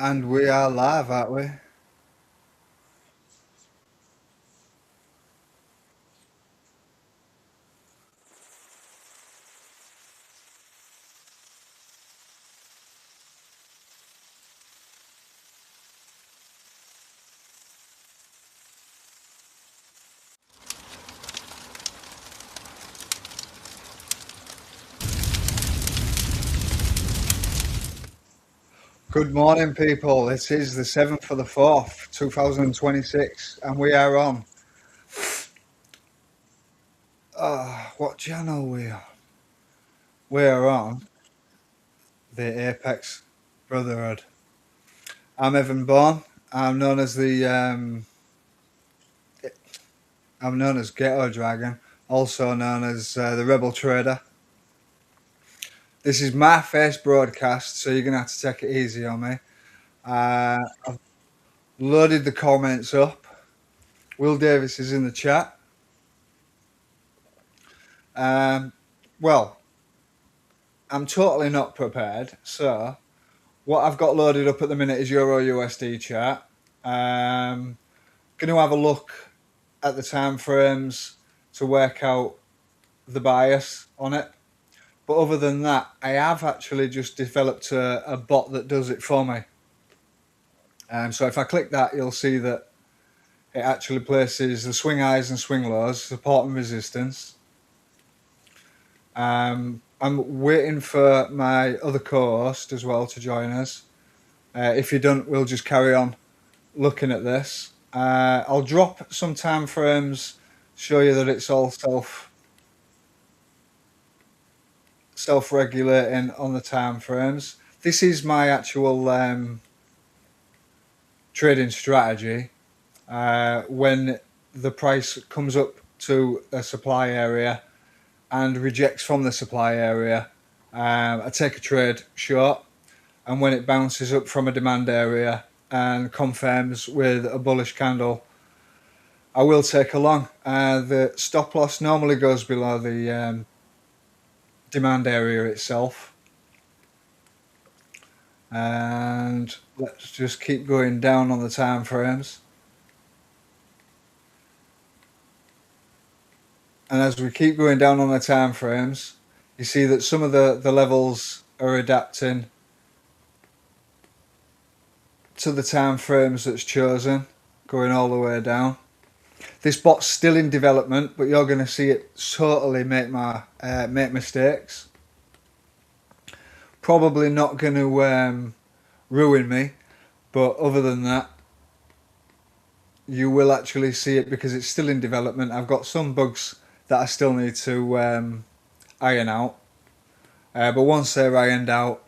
And we are live, aren't we? Good morning, people. This is the 7th of the 4th, 2026, and we are on. What channel we are? We are on the Apex Brotherhood. I'm Evan Bourne. I'm known as I'm known as Ghetto Dragon, also known as the Rebel Trader. This is my first broadcast, so you're gonna have to take it easy on me. I've loaded the comments up. Will Davis is in the chat. Um, well, I'm totally not prepared. So what I've got loaded up at the minute is Euro USD chart. Going to have a look at the time frames to work out the bias on it. But other than that, I have actually just developed a bot that does it for me. So if I click that, you'll see that it actually places the swing highs and swing lows, support and resistance. I'm waiting for my other co-host as well to join us. If you don't, we'll just carry on looking at this. I'll drop some time frames, show you that it's all self-regulating on the time frames. This is my actual trading strategy. When the price comes up to a supply area and rejects from the supply area, I take a trade short, and when it bounces up from a demand area and confirms with a bullish candle, I will take a long. The stop loss normally goes below the demand area itself. And let's just keep going down on the time frames. And as we keep going down on the time frames, you see that some of the levels are adapting to the time frames that's chosen, going all the way down. This bot's still in development, but you're going to see it totally make mistakes. Probably not going to ruin me, but other than that, you will actually see it because it's still in development. I've got some bugs that I still need to iron out, but once they're ironed out,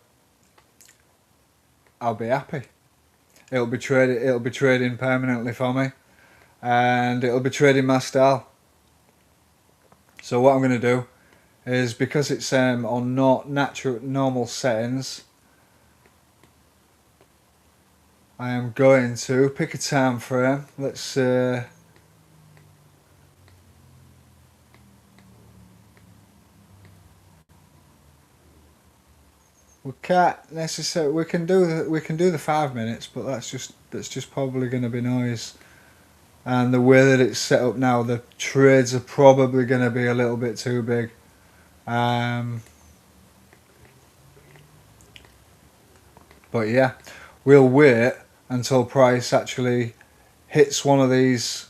I'll be happy. It'll be trading permanently for me, and it'll be trading my style. So what I'm going to do is, because it's on not normal settings, I am going to pick a time frame. Let's we can't necessarily we can do the 5 minutes, but that's just probably going to be noise. And the way that it's set up now, the trades are probably going to be a little bit too big. But yeah, we'll wait until price actually hits one of these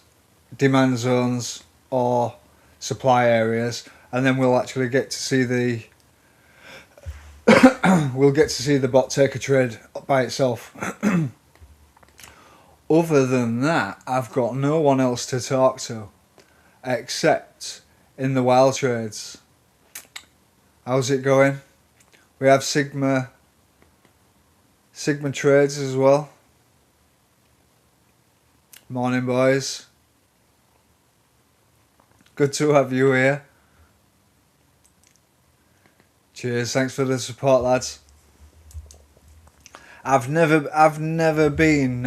demand zones or supply areas, and then we'll actually get to see the bot take a trade by itself. Other than that, I've got no one else to talk to except in the wild trades. How's it going? We have Sigma trades as well. Morning, boys. Good to have you here. Cheers, thanks for the support, lads. I've never been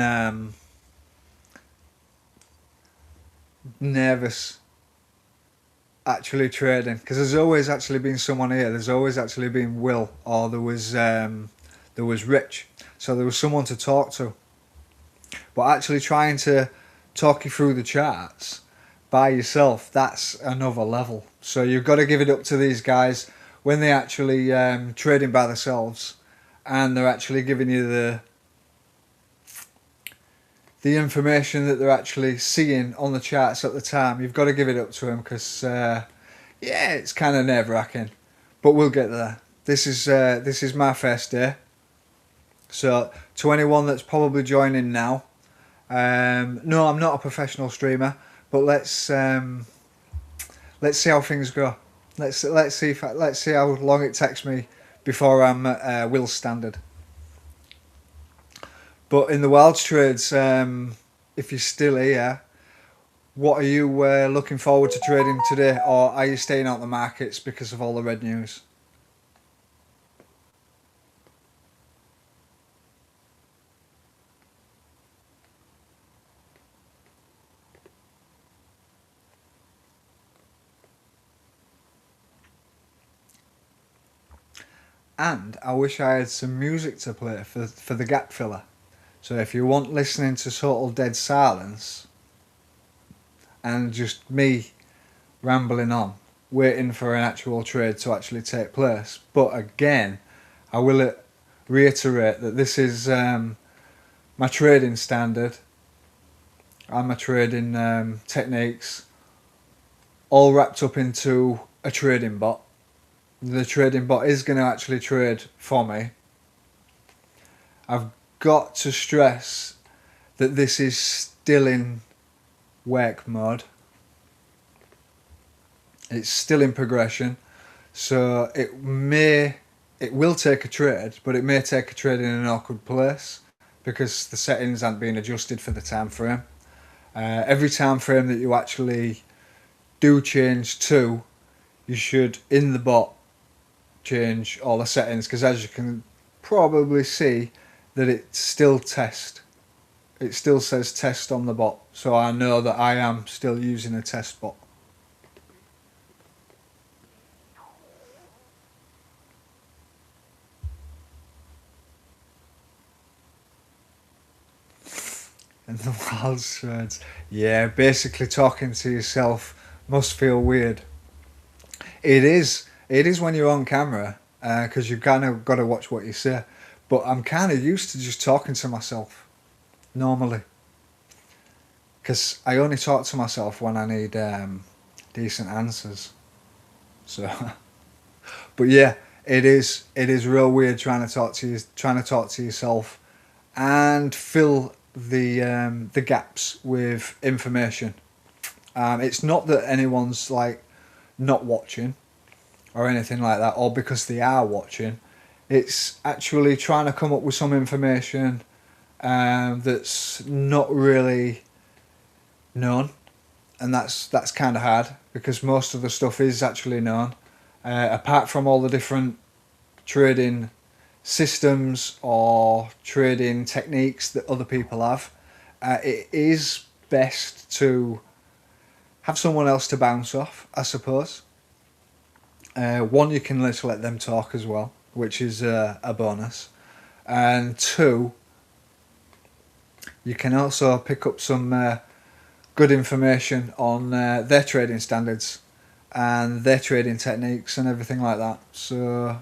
nervous actually trading, because there's always actually been someone here. There's always actually been Will, or there was Rich. so there was someone to talk to. But actually trying to talk you through the charts by yourself, that's another level. So you've got to give it up to these guys when they actually trading by themselves, and they're actually giving you the information that they're actually seeing on the charts at the time. You've got to give it up to them, because yeah, it's kind of nerve-wracking, but we'll get there. This is my first day, so to anyone that's probably joining now, no, I'm not a professional streamer, but let's see how things go. Let's see how long it takes me before I'm at Will's standard. But in the Wilds trades, if you're still here, what are you looking forward to trading today, or are you staying out the markets because of all the red news? And I wish I had some music to play for the gap filler. So if you want listening to total dead silence and just me rambling on, waiting for an actual trade to actually take place. But again, I will reiterate that this is my trading standard and my trading techniques all wrapped up into a trading bot. The trading bot is going to actually trade for me. I've got to stress that this is still in work mode. It's still in progression, so it will take a trade, but it may take a trade in an awkward place because the settings aren't being adjusted for the time frame. Every time frame that you actually do change to, you should in the bot change all the settings, because as you can probably see that it's still test. It still says test on the bot, so I know that I am still using a test bot. And the wild threads, yeah, basically talking to yourself must feel weird. It is when you're on camera, because you've kind of got to watch what you say. But I'm kind of used to just talking to myself normally, because I only talk to myself when I need decent answers. So, but yeah, it is real weird trying to talk to yourself and fill the gaps with information. It's not that anyone's like not watching or anything like that, or because they are watching. It's actually trying to come up with some information that's not really known, and that's kind of hard because most of the stuff is actually known, apart from all the different trading systems or trading techniques that other people have. It is best to have someone else to bounce off, I suppose. One, you can just let them talk as well, which is a bonus. And two, you can also pick up some good information on their trading standards and their trading techniques and everything like that. So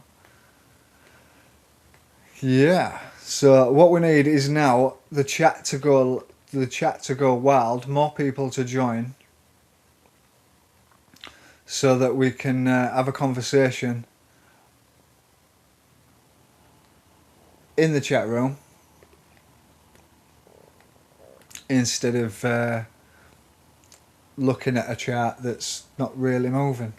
yeah, so what we need is now the chat to go wild, more people to join, so that we can have a conversation in the chat room instead of looking at a chart that's not really moving,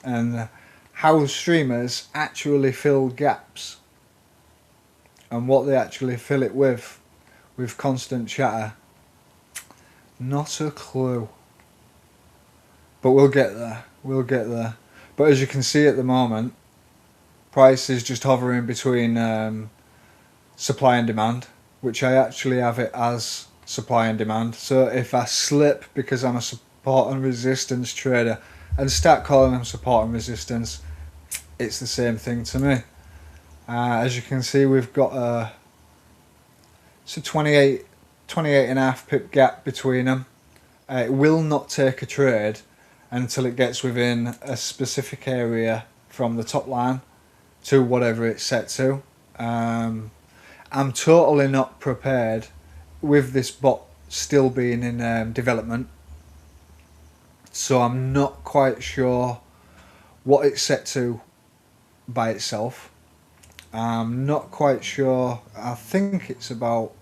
and how streamers actually fill gaps and what they actually fill it with constant chatter. Not a clue. But we'll get there. We'll get there. But as you can see at the moment, price is just hovering between supply and demand, which I actually have it as supply and demand. So if I slip because I'm a support and resistance trader and start calling them support and resistance, it's the same thing to me. As you can see, we've got So 28.5 pip gap between them. It will not take a trade until it gets within a specific area from the top line to whatever it's set to. I'm totally not prepared with this bot still being in development, so I'm not quite sure what it's set to by itself. I'm not quite sure. I think it's about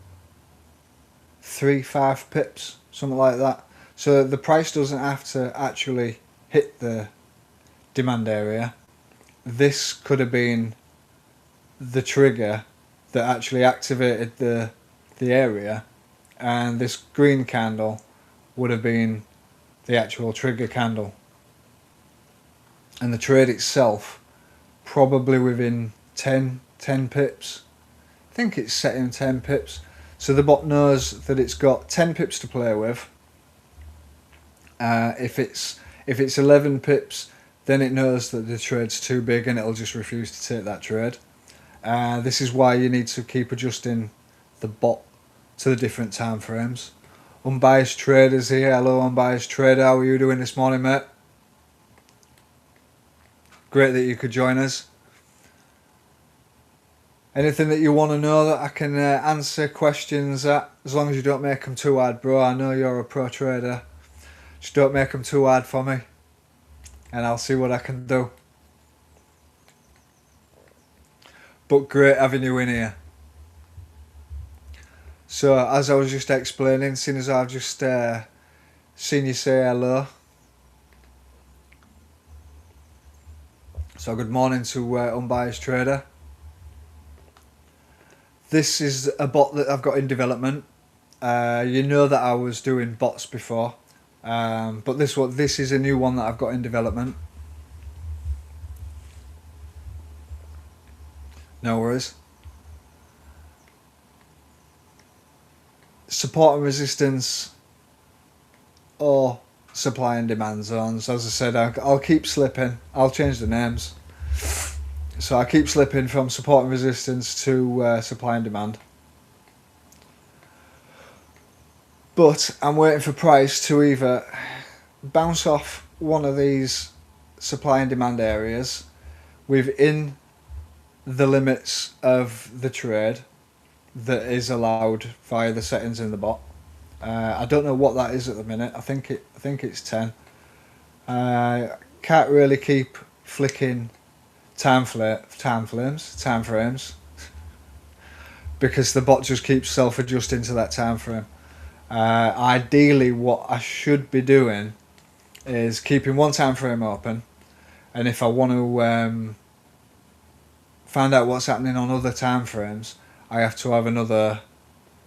3-5 pips, something like that. So the price doesn't have to actually hit the demand area. This could have been the trigger that actually activated the area, and this green candle would have been the actual trigger candle. And the trade itself, probably within 10 pips. I think it's set in 10 pips. So the bot knows that it's got 10 pips to play with. If it's 11 pips, then it knows that the trade's too big and it'll just refuse to take that trade. This is why you need to keep adjusting the bot to the different time frames. Unbiased Traders here. Hello, Unbiased Trader. How are you doing this morning, mate? Great that you could join us. Anything that you want to know that I can answer questions at, as long as you don't make them too hard, bro. I know you're a pro trader. Just don't make them too hard for me, and I'll see what I can do. But great having you in here. So, as I was just explaining, seeing as I've just seen you say hello. So, good morning to Unbiased Trader. This is a bot that I've got in development. You know that I was doing bots before, but this is a new one that I've got in development. No worries. Support and resistance or supply and demand zones. As I said, I'll keep slipping. I'll change the names. So I keep slipping from support and resistance to supply and demand. But I'm waiting for price to either bounce off one of these supply and demand areas within the limits of the trade that is allowed via the settings in the bot. I don't know what that is at the minute. I think it's 10. Can't really keep flicking time frames because the bot just keeps self-adjusting to that time frame. Ideally, what I should be doing is keeping one time frame open, and if I want to find out what's happening on other time frames, I have to have another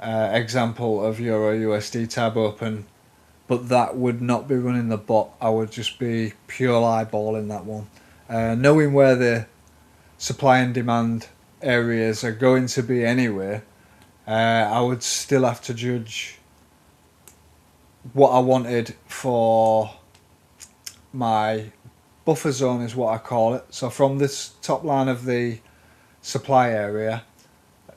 example of Euro USD tab open, but that would not be running the bot. I would just be pure eyeballing that one. Knowing where the supply and demand areas are going to be anyway, I would still have to judge what I wanted for my buffer zone, is what I call it. So from this top line of the supply area,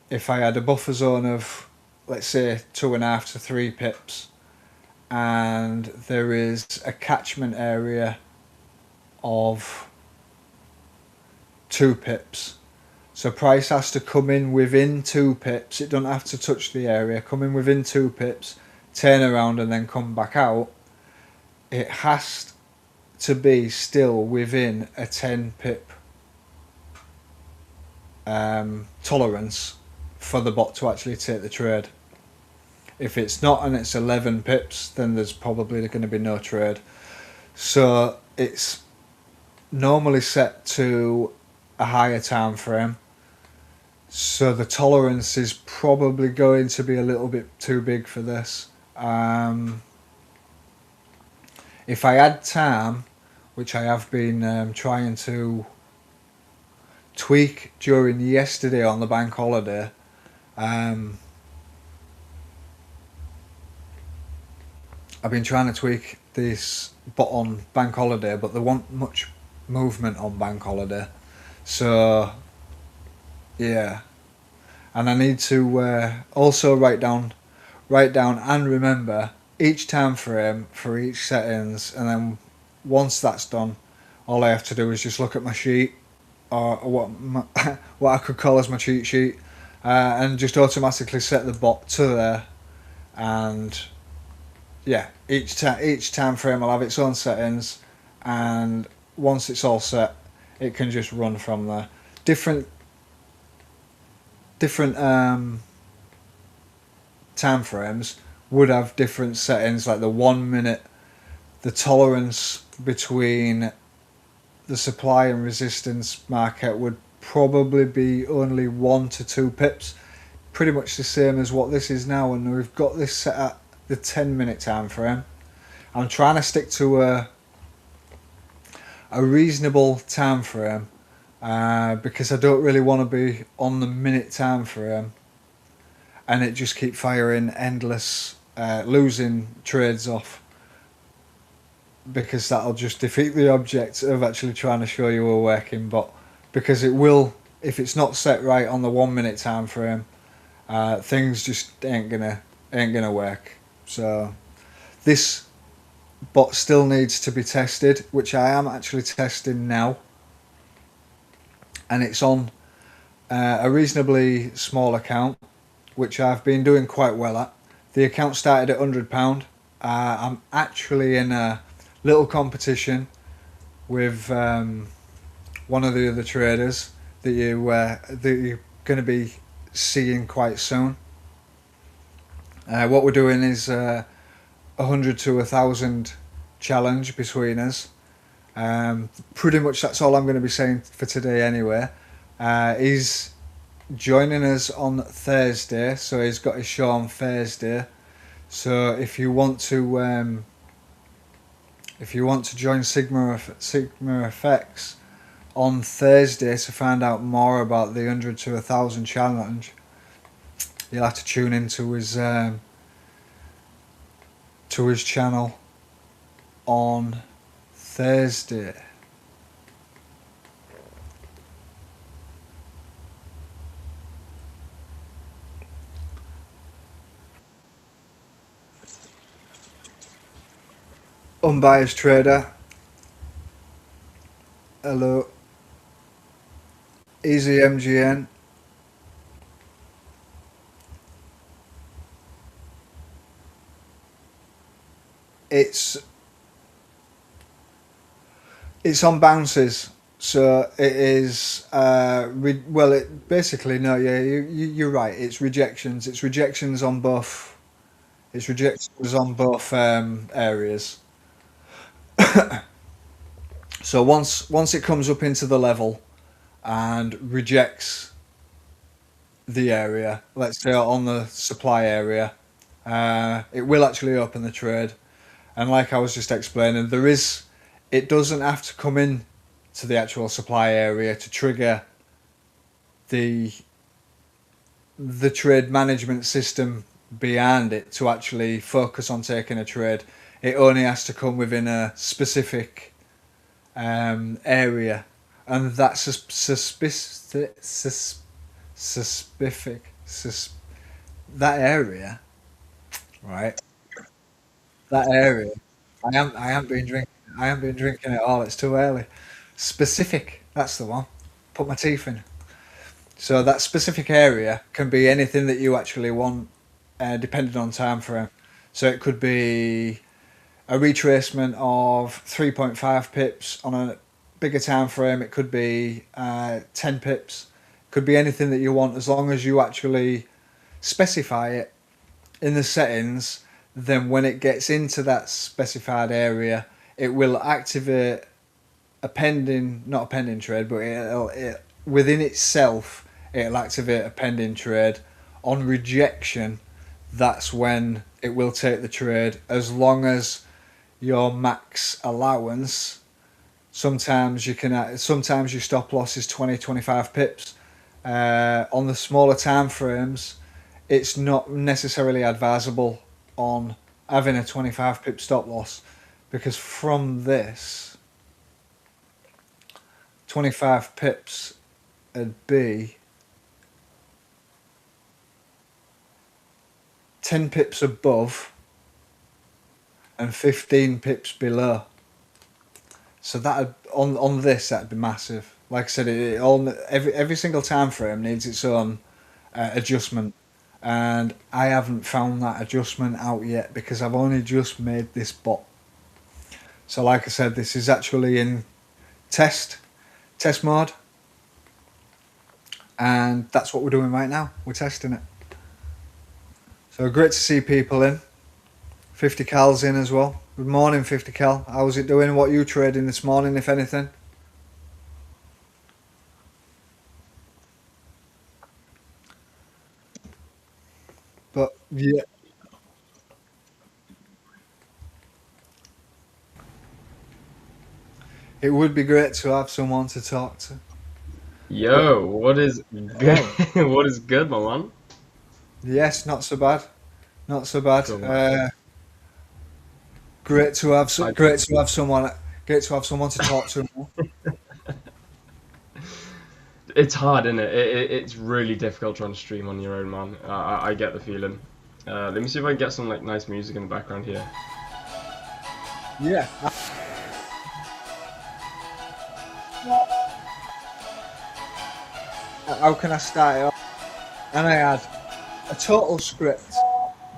if I had a buffer zone of, let's say, 2.5 to 3 pips, and there is a catchment area of 2 pips, so price has to come in within 2 pips. It doesn't have to touch the area. Come in within 2 pips, turn around and then come back out. It has to be still within a 10 pip tolerance for the bot to actually take the trade. If it's not and it's 11 pips, then there's probably going to be no trade. So it's normally set to a higher time frame, so the tolerance is probably going to be a little bit too big for this. If I add time, which I have been trying to tweak during yesterday on the bank holiday, I've been trying to tweak this bot on bank holiday, but there wasn't much movement on bank holiday. So, yeah, and I need to also write down and remember each time frame for each settings, and then once that's done, all I have to do is just look at my sheet, or what I could call as my cheat sheet, and just automatically set the bot to there. And yeah, each time frame will have its own settings, and once it's all set, it can just run from there. Different time frames would have different settings, like the 1 minute, the tolerance between the supply and resistance market would probably be only 1 to 2 pips, pretty much the same as what this is now. And we've got this set at the 10 minute time frame. I'm trying to stick to a reasonable time frame, because I don't really want to be on the minute time frame and it just keep firing endless, losing trades off, because that'll just defeat the object of actually trying to show you a working bot. Because it will, if it's not set right on the 1 minute time frame, things just ain't gonna work. So this bot still needs to be tested, which I am actually testing now, and it's on a reasonably small account, which I've been doing quite well at. The account started at £100. I'm actually in a little competition with one of the other traders that you're going to be seeing quite soon. What we're doing is 100 to 1,000 challenge between us. Pretty much that's all I'm going to be saying for today anyway. He's joining us on Thursday, so he's got his show on Thursday. So if you want to join Sigma FX on Thursday to find out more about the 100 to 1,000 challenge, you'll have to tune into his channel on Thursday. Unbiased trader, hello. Easy MGN. It's on bounces, so it is. Well, it basically no. Yeah, you're right. It's rejections. It's rejections on both. It's rejections on both areas. So once it comes up into the level and rejects the area, let's say on the supply area, it will actually open the trade. And like I was just explaining, it doesn't have to come in to the actual supply area to trigger the trade management system behind it to actually focus on taking a trade. It only has to come within a specific area, and that's that area, right? That area. I haven't been drinking. I haven't been drinking at all. It's too early. Specific. That's the one. Put my teeth in. So that specific area can be anything that you actually want, depending on time frame. So it could be a retracement of 3.5 pips on a bigger time frame. It could be 10 pips. Could be anything that you want, as long as you actually specify it in the settings. Then when it gets into that specified area, it will activate not a pending trade, but within itself, it'll activate a pending trade. On rejection, that's when it will take the trade, as long as your max allowance. Sometimes your stop loss is 20-25 pips. On the smaller time frames, it's not necessarily advisable on having a 25 pip stop loss, because from this 25 pips would be 10 pips above and 15 pips below. So that on this that'd be massive. Like I said, it all every single time frame needs its own adjustment, and I haven't found that adjustment out yet because I've only just made this bot. So like I said, this is actually in test mode, and that's what we're doing right now. We're testing it. So great to see people in. 50 Cal's in as well. Good morning, 50 Cal. How's it doing? What are you trading this morning, if anything? But yeah, it would be great to have someone to talk to. But Yo, what is good? oh, What is good, my man? yes, not so bad. Not so bad. Good man. Great to have I, great to have someone. Great to have someone to talk to. it's hard, isn't it? It's really difficult trying to stream on your own, man. I get the feeling. Let me see if I can get some like nice music in the background here. Yeah. How can I start it off? And I had a total script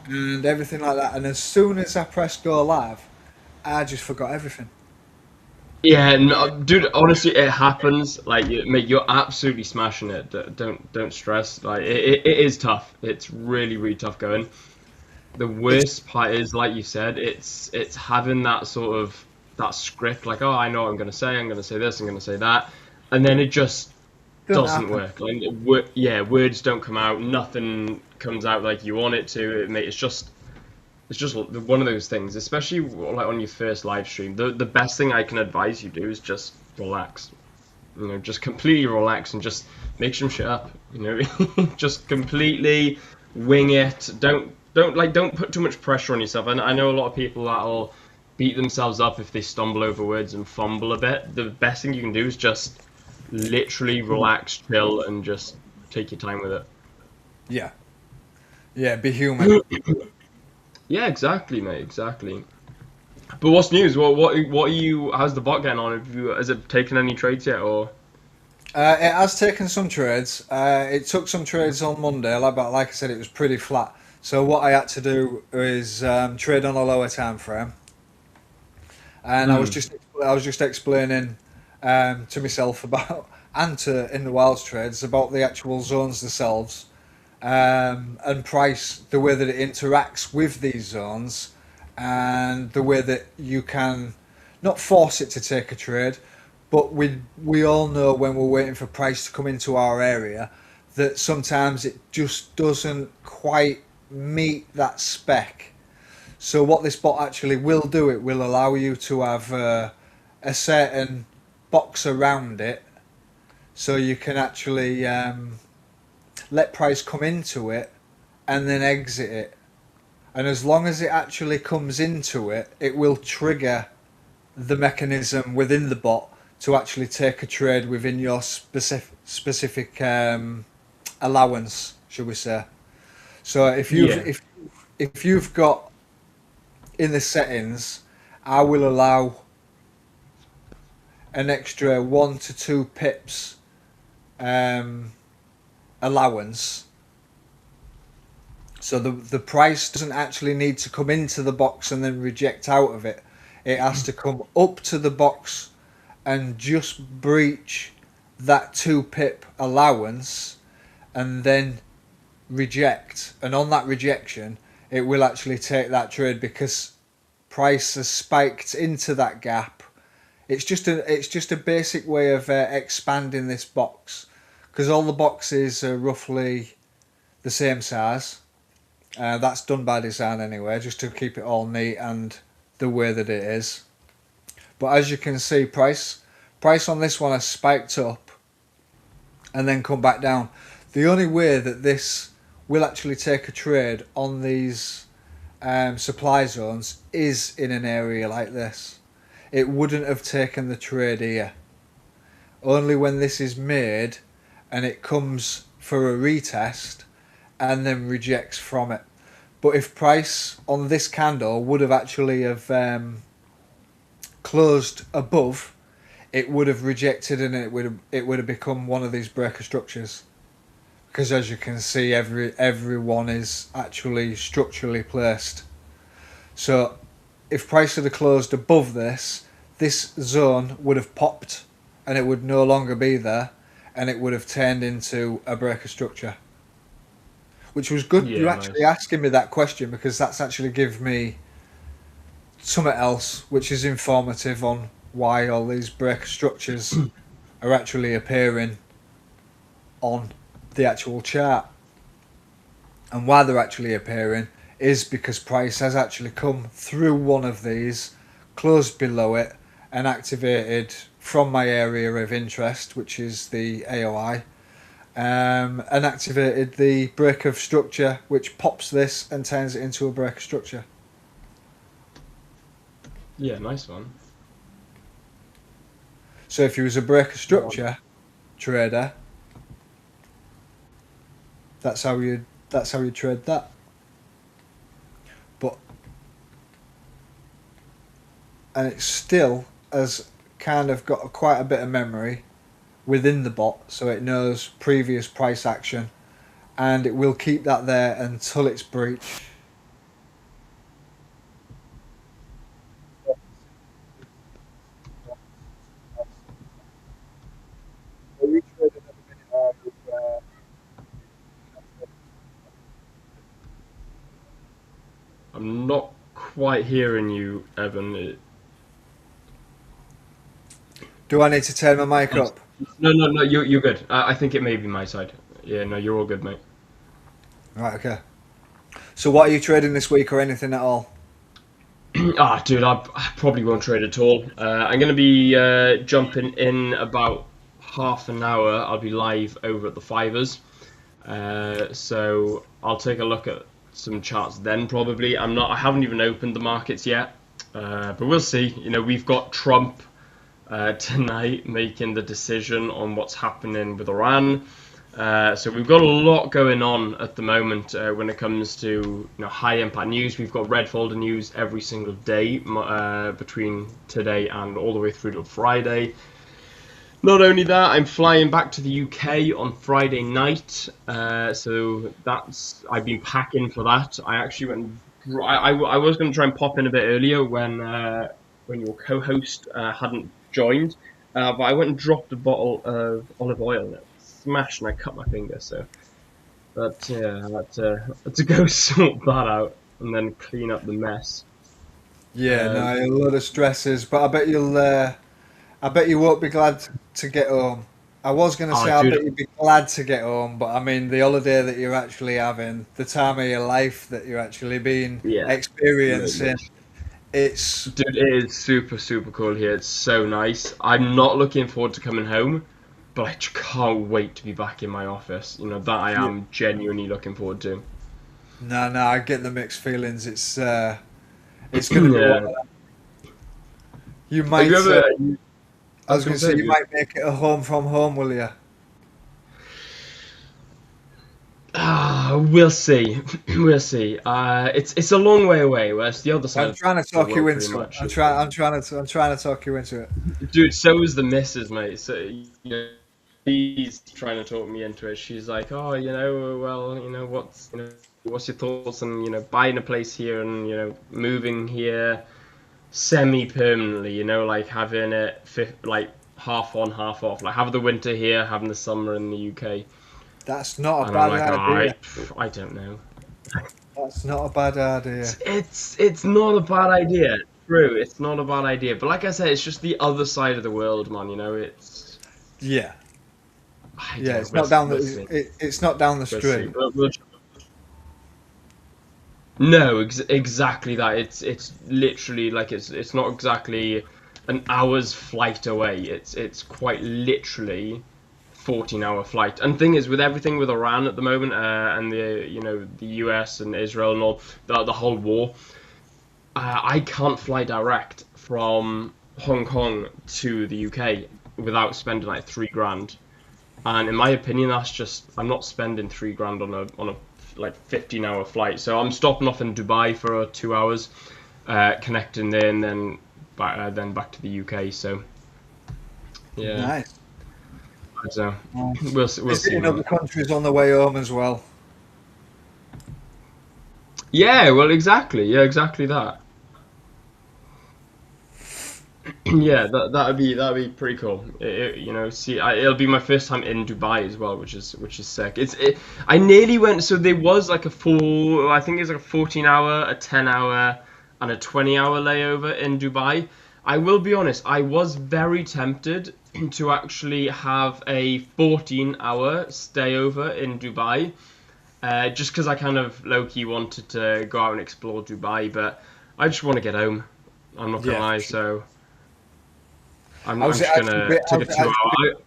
and everything like that. And as soon as I pressed go live, I just forgot everything. Yeah, no, dude. Honestly, it happens. Like, mate, you're absolutely smashing it. Don't stress. Like, it is tough. It's really, really tough going. The It's worst part is, like you said, it's having that sort of that script. Like, oh, I know what I'm gonna say. I'm gonna say this. I'm gonna say that, and then it just doesn't doesn't happen. work. Like, yeah, words don't come out. Nothing comes out like you want it to. Mate, it's just one of those things, especially like on your first live stream. The best thing I can advise you do is just relax. Just completely relax and just make some shit up. Just completely wing it. Don't put too much pressure on yourself. And I know a lot of people that'll beat themselves up if they stumble over words and fumble a bit. The best thing you can do is just literally relax, chill, and just take your time with Yeah. Yeah. Be human. it. Yeah, exactly, mate. Exactly. But what's news? What are you? How's the bot getting on? Has it taken any trades yet, or? It has taken some trades. It took some trades on Monday, but like I said, it was pretty flat. So what I had to do is trade on a lower time frame, and Hmm. I was just explaining to myself about and to in the wilds trades about the actual zones themselves, and price, the way that it interacts with these zones, and the way that you can not force it to take a trade, but we all know when we're waiting for price to come into our area that sometimes it just doesn't quite meet that spec. So what this bot actually will do, it will allow you to have a certain box around it, so you can actually let price come into it and then exit it. And as long as it actually comes into it, it will trigger the mechanism within the bot to actually take a trade within your specific allowance, should we say? So Yeah. if you've got in the settings, I will allow an extra 1 to 2 pips um, allowance. So the price doesn't actually need to come into the box and then reject out of it. It has to come up to the box and just breach that 2 pip allowance and then reject. And on that rejection, it will actually take that trade because price has spiked into that gap. It's just a basic way of expanding this box because all the boxes are roughly the same size. That's done by design anyway, just to keep it all neat and the way that it is. But as you can see, price on this one has spiked up and then come back down. The only way that this will actually take a trade on these supply zones is in an area like this. It wouldn't have taken the trade here. Only when this is made and it comes for a retest and then rejects from it. But if price on this candle would have actually have closed above, it would have rejected and it would have become one of these breaker structures. Because as you can see, every one is actually structurally placed. So if price had closed above this, this zone would have popped and it would no longer be there, and it would have turned into a breaker structure. Which was good. You Yeah, actually nice. asking me that question, because that's actually give me something else which is informative on why all these breaker structures are actually appearing on the actual chart. And why they're actually appearing is because price has actually come through one of these, closed below it, and activated from my area of interest, which is the AOI, and activated the break of structure, which pops this and turns it into a break of structure. Yeah, nice one. So if you was a break of structure trader, that's how you trade that. But and it still has kind of got quite a bit of memory within the bot, so it knows previous price action, and it will keep that there until it's breached. I'm not quite hearing you, Evan. Do I need to turn my mic up? No, you're good. I think it may be my side. Yeah, no, you're all good, mate. Right, okay. So what are you trading this week, or anything at all? Dude, I probably won't trade at all. I'm gonna be jumping in about half an hour. I'll be live over at the Fivers, so I'll take a look at some charts then. Probably, I'm not. I haven't even opened the markets yet, but we'll see. You know, we've got Trump tonight making the decision on what's happening with Iran. So we've got a lot going on at the moment when it comes to high impact news. We've got red folder news every single day between today and all the way through to Friday. Not only that, I'm flying back to the UK on Friday night, so I've been packing for that. I actually went. I was going to try and pop in a bit earlier when your co-host hadn't joined, but I went and dropped a bottle of olive oil and it smashed and I cut my finger. So, but yeah, I had to go sort that out and then clean up the mess. Yeah, Um, no, a lot of stresses, but I bet you'll. I bet you won't be glad to get home. I was going to say I Dude, bet you'd be glad to get home, but I mean the holiday that you're actually having, the time of your life that you're actually been yeah, absolutely. experiencing, it's Dude, it is super, super cool here. It's so nice. I'm not looking forward to coming home, but I can't wait to be back in my office. You know, that I yeah. am genuinely looking forward to. No, no, I get the mixed feelings. It's going to be one Yeah. of them. You Have you might. ever, I I was was going going to to say say, you might make it a home from home, will you? we'll see. We'll see. It's a long way away. Well, it's the other side I'm of trying to the talk you world, pretty into it. much. I'm trying to talk you into it. Dude, so is the missus, mate. So she's trying to talk me into it. She's like, oh, well, what's your thoughts on buying a place here and moving here semi-permanently. Like having it like half on, half off. Like have the winter here, having the summer in the UK. That's not a And I'm bad like, idea. I don't know. That's not a bad idea. It's not a bad idea. True, it's not a bad idea. But like I said, it's just the other side of the world, man. Yeah, I yeah. don't know. It's not down We'll see. it's not down the We'll see. street. No, exactly that. It's literally like it's not exactly an hour's flight away. It's quite literally 14-hour flight. And thing is, with everything with Iran at the moment, and the US and Israel and all the whole war, I can't fly direct from Hong Kong to the UK without spending like 3 grand. And in my opinion, that's just I'm not spending 3 grand on a like 15-hour flight. So I'm stopping off in Dubai for 2 hours, connecting there, and then back to the UK. So yeah, Nice. so Nice. we'll see, Visiting other man. countries on the way home as well. Yeah, well, exactly. Yeah, exactly that. Yeah, that'd be pretty cool. See, it'll be my first time in Dubai as well, which is sick. I nearly went. So there was like I think it's like a 14-hour, a 10-hour, and a 20-hour layover in Dubai. I will be honest, I was very tempted to actually have a 14-hour stay over in Dubai, just because I kind of low-key wanted to go out and explore Dubai, but I just want to get home. I'm not gonna Yeah, for lie, sure. so. I'm How's it just actually gonna been? take a 2 hour.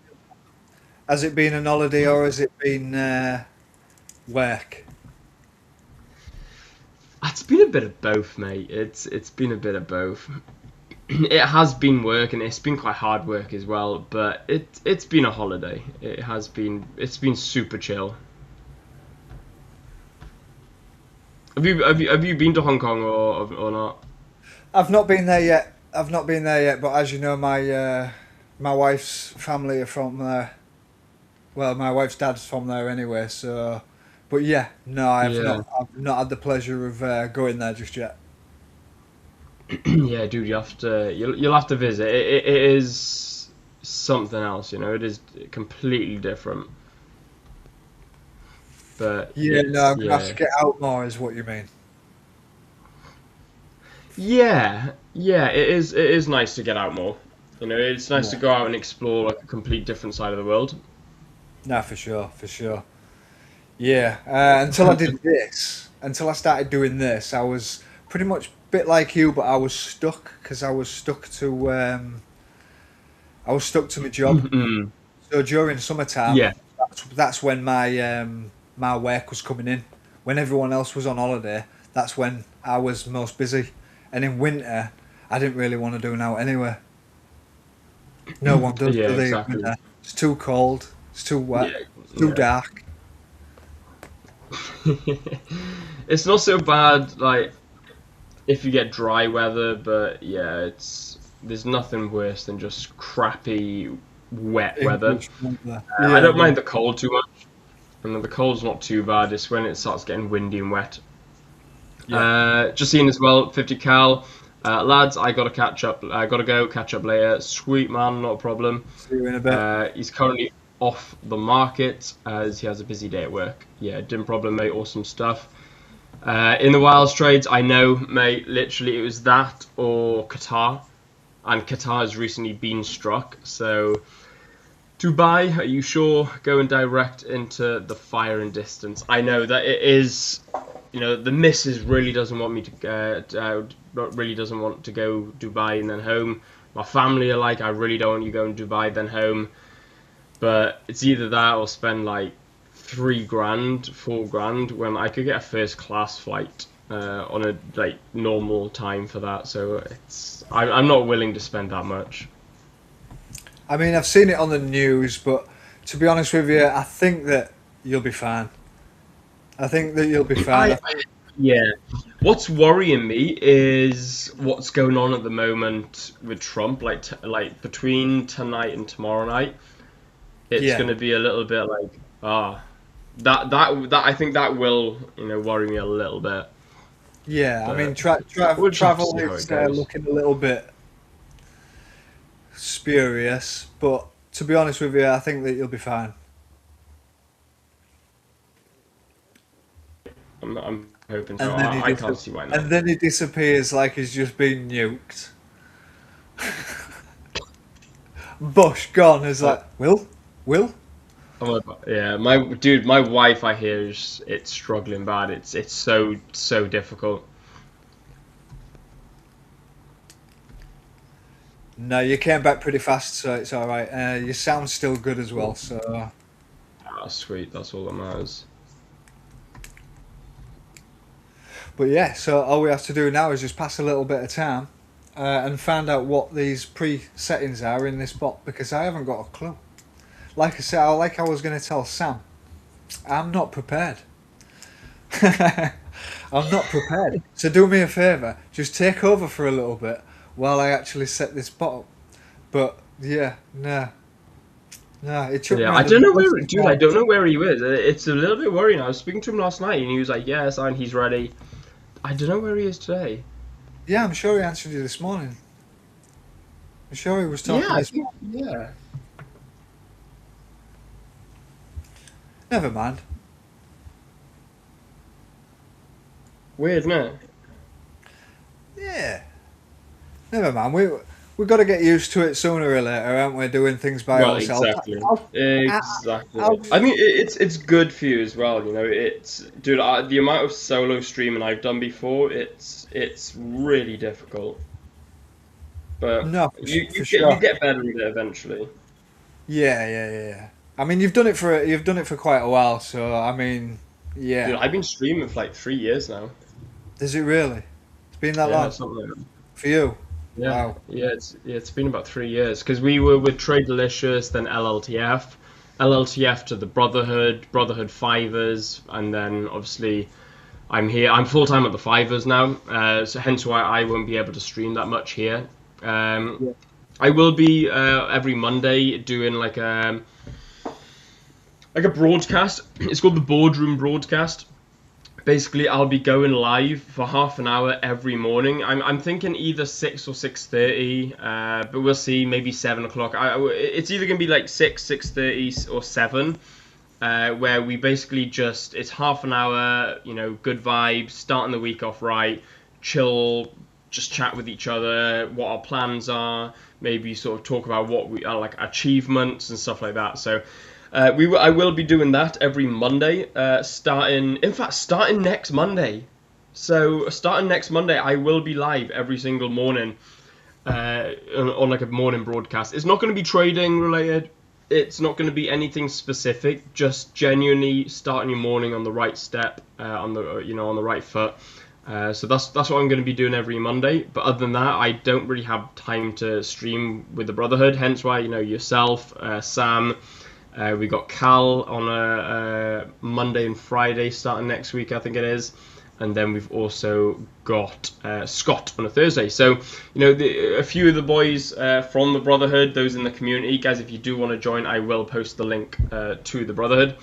Has it been an holiday or has it been work? It's been a bit of both, mate. It's been a bit of both. It has been work and it's been quite hard work as well, but it's been a holiday. It's been super chill. Have you been to Hong Kong or not? I've not been there yet. I've not been there yet, but as you know, my wife's family are from there. Well, my wife's dad's from there anyway. So, but yeah, no, I've Yeah. not. I've not had the pleasure of going there just yet. Yeah, dude, you'll have to visit. It is something else, It is completely different. But Yeah, no, it's I'm gonna have to yeah. get out more, is what you mean. Yeah, yeah, it is nice to get out more. It's nice to Yeah. go out and explore like a complete different side of the world. No, for sure, for sure. Yeah, until I started doing this, I was pretty much a bit like you, but I was stuck because I was stuck to my job. Mm. So during summertime, Yeah. that's when my work was coming in. When everyone else was on holiday, that's when I was most busy. And in winter, I didn't really want to do now anyway. No one does, Yeah, do they? In exactly. winter? It's too cold. It's too wet. Yeah, It's too yeah. dark. It's not so bad like if you get dry weather, but yeah, it's there's nothing worse than just crappy wet weather. English winter. I Yeah, don't no. mind the cold too much. The cold's not too bad. It's when it starts getting windy and wet. Yeah. Just seeing as well, 50 cal. Lads, I gotta catch up. I gotta go catch up later. Sweet man, not a problem. See you in a bit. He's currently off the market as he has a busy day at work. Yeah, didn't problem, mate. Awesome stuff. In the Wilds trades, I know, mate. Literally, it was that or Qatar, and Qatar has recently been struck. So, Dubai, are you sure? Going direct into the fire and distance. I know that it is. The missus really doesn't want me really doesn't want to go Dubai and then home. My family are like, I really don't want you going Dubai then home. But it's either that or spend like 3 grand, 4 grand when I could get a first class flight on a like normal time for that. So I'm not willing to spend that much. I mean, I've seen it on the news, but to be honest with you, I think that you'll be fine. I think that you'll be fine. I Yeah. What's worrying me is what's going on at the moment with Trump. Like between tonight and tomorrow night, it's Yeah, going to be a little bit like that. I think that will worry me a little bit, yeah. I mean, but we'll just have to travel see how it is goes. looking a little bit spurious, but to be honest with you, I think that you'll be fine. I'm hoping so. And then I can't see why not. he disappears like he's just been nuked. Bush gone. Is Oh, like, Will. yeah, my wife I hear is it's struggling bad. It's so difficult. No, you came back pretty fast, so it's all right. Your sound's still good as well. So, Ah, sweet, that's all that matters. but yeah, so all we have to do now is just pass a little bit of time and find out what these pre-settings are in this bot because I haven't got a clue. Like I said, like I was going to tell Sam, I'm not prepared. I'm not prepared. So do me a favour, just take over for a little bit while I actually set this bot up. But yeah, nah, it took Yeah, me I on the don't know where, nicest dude. I time. don't know where he is. It's a little bit worrying. I was speaking to him last night, and he was like, "Yes, and he's ready." I don't know where he is today. Yeah, I'm sure he answered you this morning. I'm sure he was Yeah, talking I this. think, yeah. Never mind. Weird, no? Yeah, never mind. We got to get used to it sooner or later, aren't we? Doing things by Well, ourselves. exactly, I, exactly. I'll, I mean, it's good for you as well. You know, it's dude. The amount of solo streaming I've done before, it's really difficult. But no, you for get you sure. get better at it eventually. Yeah. I mean, you've done it for quite a while, so I mean, Dude, yeah. I've been streaming for like 3 years now. Is it really? It's been that Yeah, long something like that. for you? Yeah, Wow. it's been about 3 years because we were with Trade Delicious, then LLTF, LLTF to the Brotherhood, Brotherhood Fivers, and then obviously I'm here. I'm full time at the Fivers now, so hence why I won't be able to stream that much here. Um, Yeah. I will be every Monday doing like a broadcast. It's called the Boardroom Broadcast. Basically, I'll be going live for half an hour every morning. I'm thinking either 6 or 6:30, but we'll see. Maybe 7 o'clock. It's either gonna be like 6:30, or 7. Where we basically just it's half an hour. You know, good vibes, starting the week off right, chill, just chat with each other, what our plans are, maybe sort of talk about what we are like achievements and stuff like that. So I will be doing that every Monday, starting next Monday. So starting next Monday, I will be live every single morning on like a morning broadcast. It's not going to be trading related. It's not going to be anything specific. Just genuinely starting your morning on the right step, on the on the right foot. So that's what I'm going to be doing every Monday. But other than that, I don't really have time to stream with the Brotherhood. Hence why yourself, Sam. We got Cal on a Monday and Friday starting next week, I think it is. And then we've also got Scott on a Thursday. So, a few of the boys from the Brotherhood, those in the community, guys, if you do want to join, I will post the link to the Brotherhood.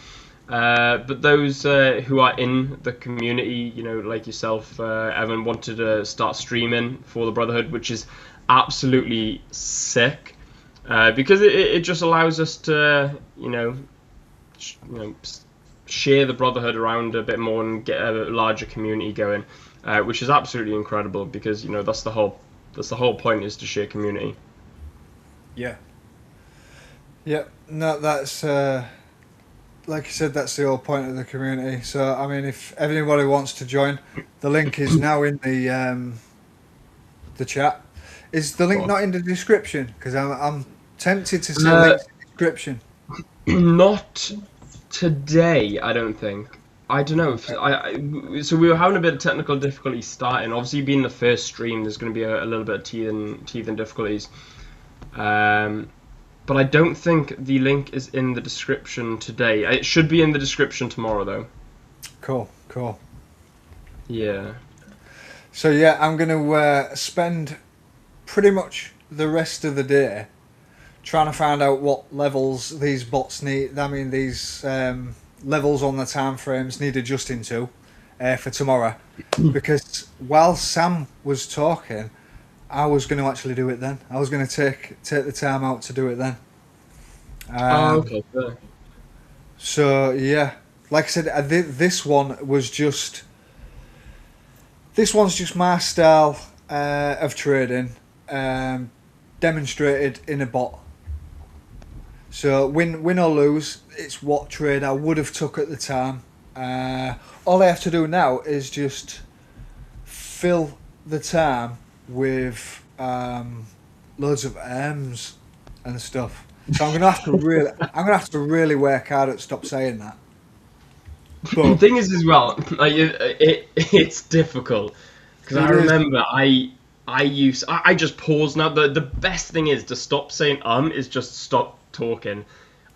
But those who are in the community, like yourself, Evan, wanted to start streaming for the Brotherhood, which is absolutely sick. Because it just allows us to, share the Brotherhood around a bit more and get a larger community going, which is absolutely incredible. Because that's the whole point, is to share community. Yeah. Yeah. No, that's like you said. That's the whole point of the community. So I mean, if anybody wants to join, the link is now in the chat. Is the link Cool. not in the description? Because I'm tempted to say Uh, links in the description. Not today, I don't think. I don't know. Okay. So we were having a bit of technical difficulty starting. Obviously, being the first stream, there's going to be a little bit of teething difficulties. But I don't think the link is in the description today. It should be in the description tomorrow, though. Cool. Yeah. So yeah, I'm going to spend pretty much the rest of the day trying to find out what levels these bots need. I mean, these levels on the time frames need adjusting to for tomorrow. Because while Sam was talking, I was going to actually do it then. I was going to take the time out to do it then. Oh, Um, okay. Fair. so yeah, like I said, this one's just my style of trading, um, demonstrated in a bot. So win or lose, it's what trade I would have took at the time. All I have to do now is just fill the time with loads of M's and stuff. So I'm gonna have to really work hard at stop saying that. The But thing is, as well, like it's difficult because I it is, remember I just pause now. The best thing is to stop saying is just stop talking.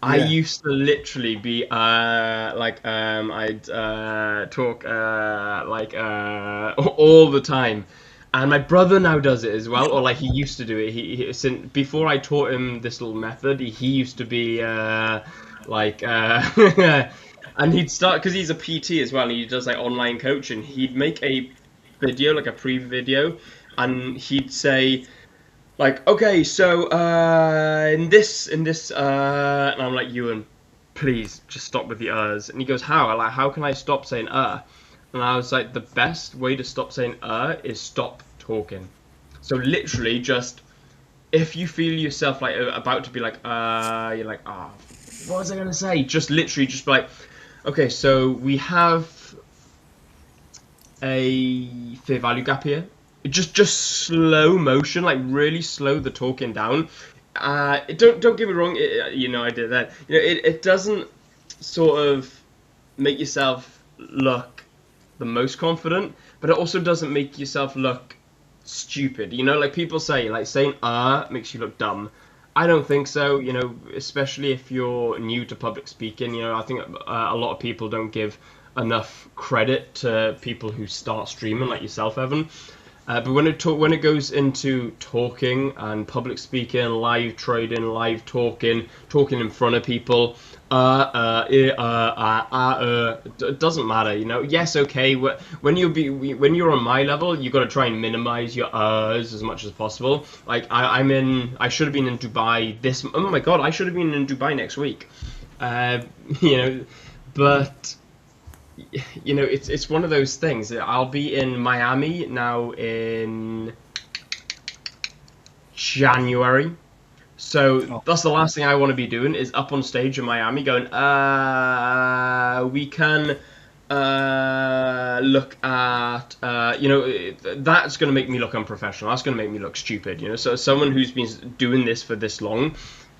I Yeah. used to literally be I'd talk all the time, and my brother now does it as well, or like he used to do it. Since before I taught him this little method, he used to be like and he'd start because he's a PT as well, and he does like online coaching. He'd make a video, like a pre-video, and he'd say like, okay, so in this and I'm like, Ewan, please just stop with the ers. And he goes, how? I'm like, how can I stop saying And I was like, the best way to stop saying is stop talking. So literally just if you feel yourself like about to be like you're like, what was I gonna say? Just literally just be like, okay, so we have a fair value gap here. Just slow motion, like really slow the talking down. Don't get me wrong. I did that. It doesn't sort of make yourself look the most confident, but it also doesn't make yourself look stupid. Like people say, like saying makes you look dumb. I don't think so. Especially if you're new to public speaking. I think a lot of people don't give enough credit to people who start streaming, like yourself, Evan. But when it goes into talking and public speaking, live trading, live talking in front of people, it doesn't matter, Yes, okay. When you're on my level, you got to try and minimize your as much as possible. Like I should have been in Dubai this. Oh my God, I should have been in Dubai next week. You know, but it's one of those things. I'll be in Miami now in January. So Oh, that's the last thing I want to be doing is up on stage in Miami going, we can look at, that's going to make me look unprofessional. That's going to make me look stupid, So someone who's been doing this for this long,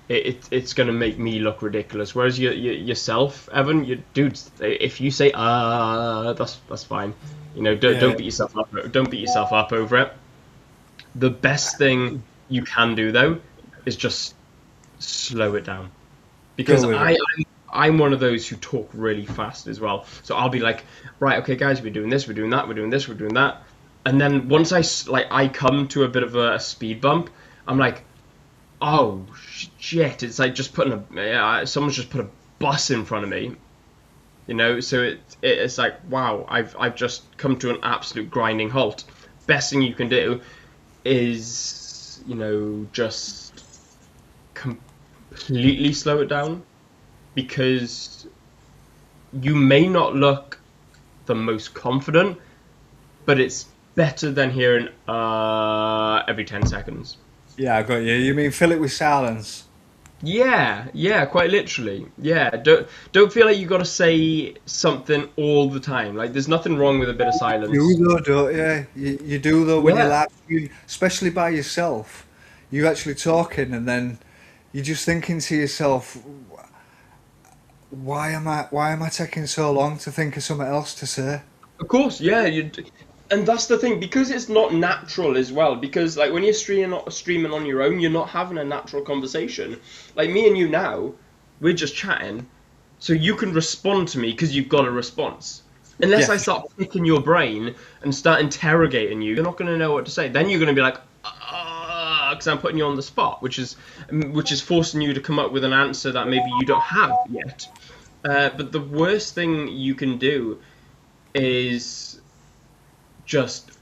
it's going to make me look ridiculous. Whereas yourself, Evan, dude, if you say that's fine. yeah. Don't beat yourself up. Don't beat yourself up over it. The best thing you can do though is just slow it down, because Go with it. I'm one of those who talk really fast as well. So I'll be like, right, okay, guys, we're doing this, we're doing that, we're doing this, we're doing that, and then once I come to a bit of a speed bump, I'm like, oh shit! It's like just someone's just put a bus in front of me, So it's like, wow, I've just come to an absolute grinding halt. Best thing you can do is just completely slow it down, because you may not look the most confident, but it's better than hearing every 10 seconds. Yeah, I got you. You mean fill it with silence? Yeah, quite literally. Yeah, don't feel like you got to say something all the time. Like there's nothing wrong with a bit of You silence. though, don't you? You do though when you're Yeah, live, especially by yourself. You actually talking, and then you're just thinking to yourself, why am I taking so long to think of something else to say? of course. Yeah, and that's the thing, because it's not natural as well. Because like when you're streaming on your own, you're not having a natural conversation. Like me and you now, we're just chatting, so you can respond to me because you've got a response. Yeah, Unless I for start sure. picking your brain and start interrogating you, you're not going to know what to say. Then you're going to be like, because I'm putting you on the spot, which is forcing you to come up with an answer that maybe you don't have yet. But the worst thing you can do is just,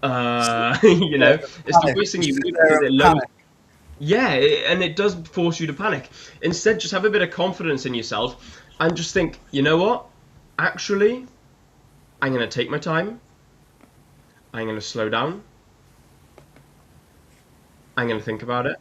Yeah, it's the panic. worst thing Just you sit can do there because and it low. panic. Yeah, and it does force you to panic. Instead, just have a bit of confidence in yourself and just think, you know what? Actually, I'm going to take my time. I'm going to slow down. I'm going to think about it.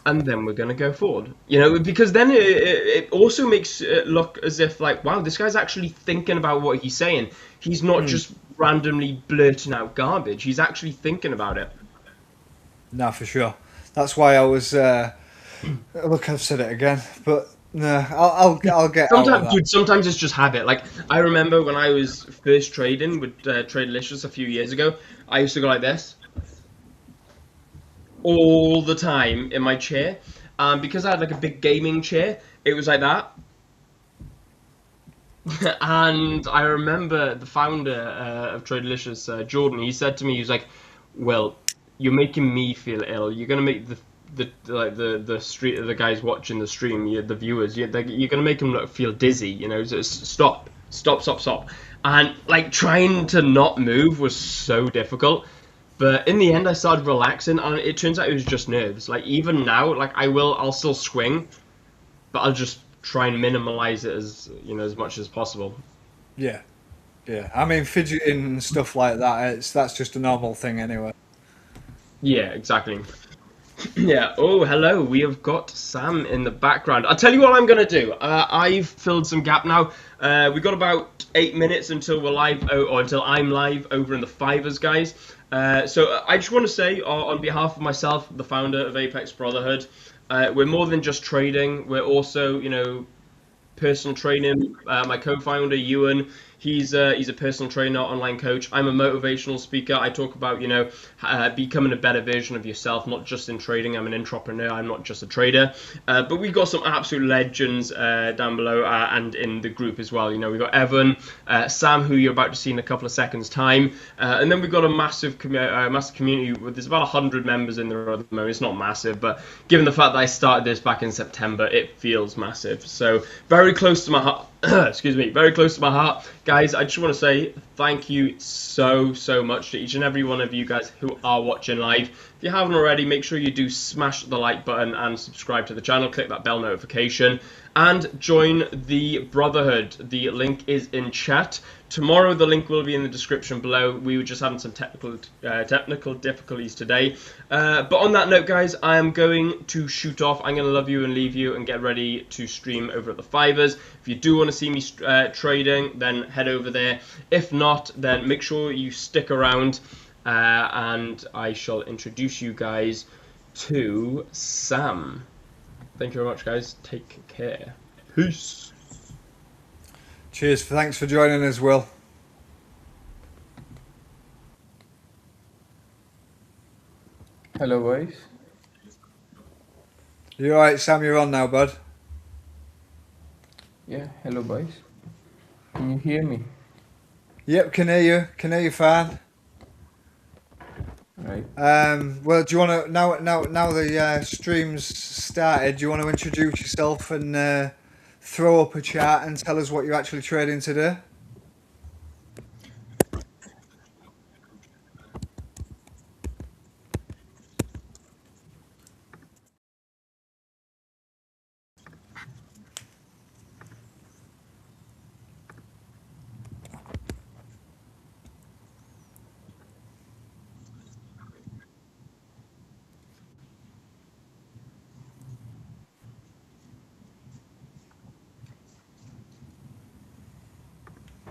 And then we're going to go forward. Because then it also makes it look as if, like, wow, this guy's actually thinking about what he's saying. He's not Mm. just randomly blurting out garbage. He's actually thinking about it. No, for sure. That's why I was. Look, I've said it again, but no, I'll get out of Sometimes, that. dude, sometimes it's just habit. Like, I remember when I was first trading with Tradelicious a few years ago, I used to go like this all the time in my chair. and because I had like a big gaming chair, it was like that. And I remember the founder of Tradelicious, Jordan. He said to me, he was like, "Well, you're making me feel ill. You're gonna make the street the guys watching the stream, the viewers, you're gonna make them feel dizzy. You know, so stop, stop, stop, stop." And like trying to not move was so difficult. But in the end, I started relaxing, and it turns out it was just nerves. Like even now, like I'll still swing, but I'll just try and minimize it as as much as possible. Yeah, yeah. I mean, fidgeting and stuff like that, that's just a normal thing anyway. Yeah, exactly. Yeah. Oh, hello. We have got Sam in the background. I'll tell you what I'm gonna do. I've filled some gap now. We've got about 8 minutes until we're live, or until I'm live over in the Fivers, guys. So I just want to say, on behalf of myself, the founder of Apex Brotherhood, we're more than just trading. We're also, personal training. My co-founder Ewan, he's a personal trainer, online coach. I'm a motivational speaker. I talk about becoming a better version of yourself, not just in trading. I'm an entrepreneur. I'm not just a trader. But we've got some absolute legends down below and in the group as well. We've got Evan, Sam, who you're about to see in a couple of seconds' time, and then we've got a massive community. There's about 100 members in there at the moment. It's not massive, but given the fact that I started this back in September, it feels massive. So very close to my heart. Excuse me, very close to my heart, guys. I just want to say thank you so much to each and every one of you guys who are watching live. If you haven't already, make sure you do smash the like button and subscribe to the channel. Click that bell notification and join the Brotherhood. The link is in chat. Tomorrow the link will be in the description below. We were just having some technical difficulties today. But on that note, guys, I am going to shoot off. I'm going to love you and leave you and get ready to stream over at the Fivers. If you do want to see me trading, then head over there. If not, then make sure you stick around and I shall introduce you guys to Sam. Thank you very much, guys. Take care. Peace. Cheers. Thanks for joining us, Will. Hello, boys. You all right, Sam? You're on now, bud. Yeah, hello, boys. Can you hear me? Yep, can hear you. Can hear you fine. Right. Well, do you want to now the stream's started? Do you want to introduce yourself and throw up a chart and tell us what you're actually trading today?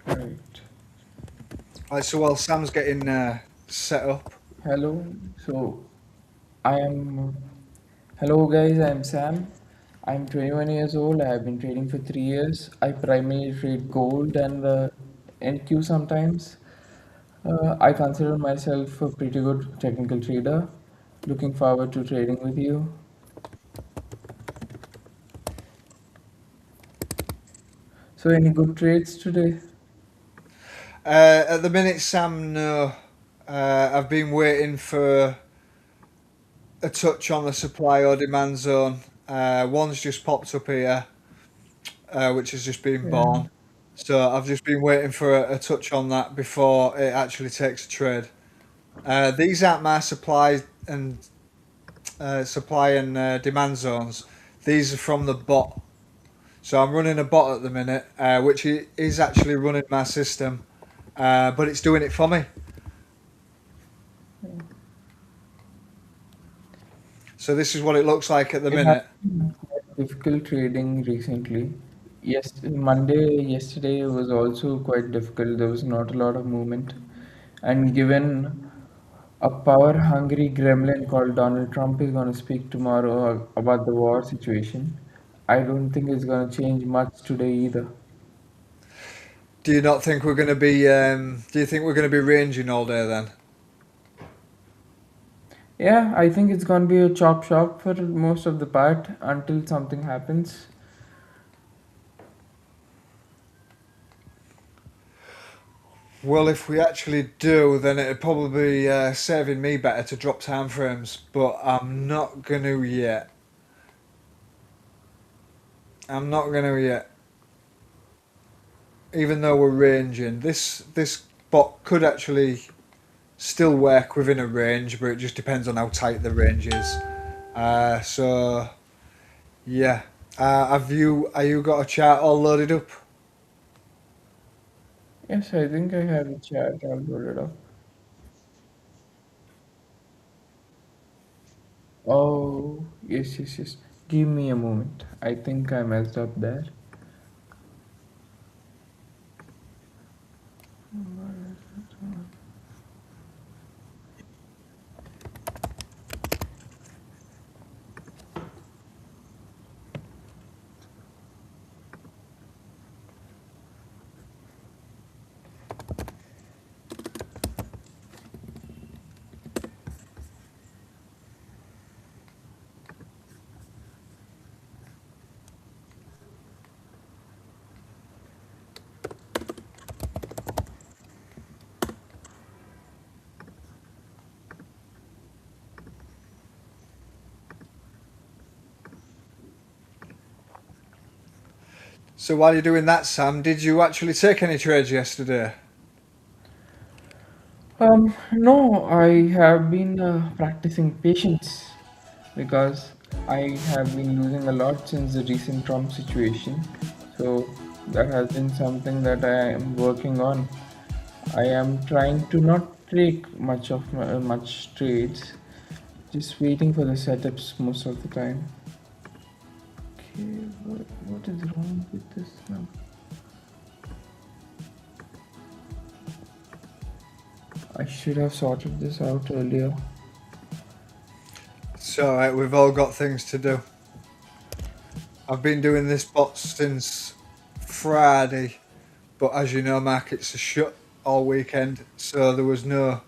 Right. Right, so while Sam's getting set up, Hello. So, I am. Hello, guys. I'm Sam. I'm 21 years old. I have been trading for 3 years. I primarily trade gold and NQ sometimes. I consider myself a pretty good technical trader. Looking forward to trading with you. So, any good trades today? at the minute, Sam, no. I've been waiting for a touch on the supply or demand zone. One's just popped up here, which has just been Yeah. born. So I've just been waiting for a touch on that before it actually takes a trade. These aren't my supply and demand zones. These are from the bot. So I'm running a bot at the minute, which is actually running my system, but it's doing it for me. So this is what it looks like at the It has minute. been quite difficult trading recently. Yes, yesterday was also quite difficult. There was not a lot of movement. And given a power-hungry gremlin called Donald Trump is going to speak tomorrow about the war situation, I don't think it's going to change much today either. Do you not think we're going to be? Do you think we're going to be ranging all day then? Yeah, I think it's gonna be a chop shop for most of the part until something happens. Well, if we actually do, then it'd probably be saving me better to drop time frames, but I'm not gonna yet. I'm not gonna yet. Even though we're ranging, this bot could actually still work within a range, but it just depends on how tight the range is. So yeah. Are you got a chart all loaded up? Yes, I think I have the chat all loaded up. Oh, yes, yes, yes. Give me a moment. I think I messed up there. So while you're doing that, Sam, did you actually take any trades yesterday? No, I have been practicing patience because I have been losing a lot since the recent Trump situation. So that has been something that I am working on. I am trying to not take much trades, just waiting for the setups most of the time. Okay, what is wrong with this now? I should have sorted this out earlier. It's alright, we've all got things to do. I've been doing this bot since Friday, but as you know, markets are shut all weekend, so there was no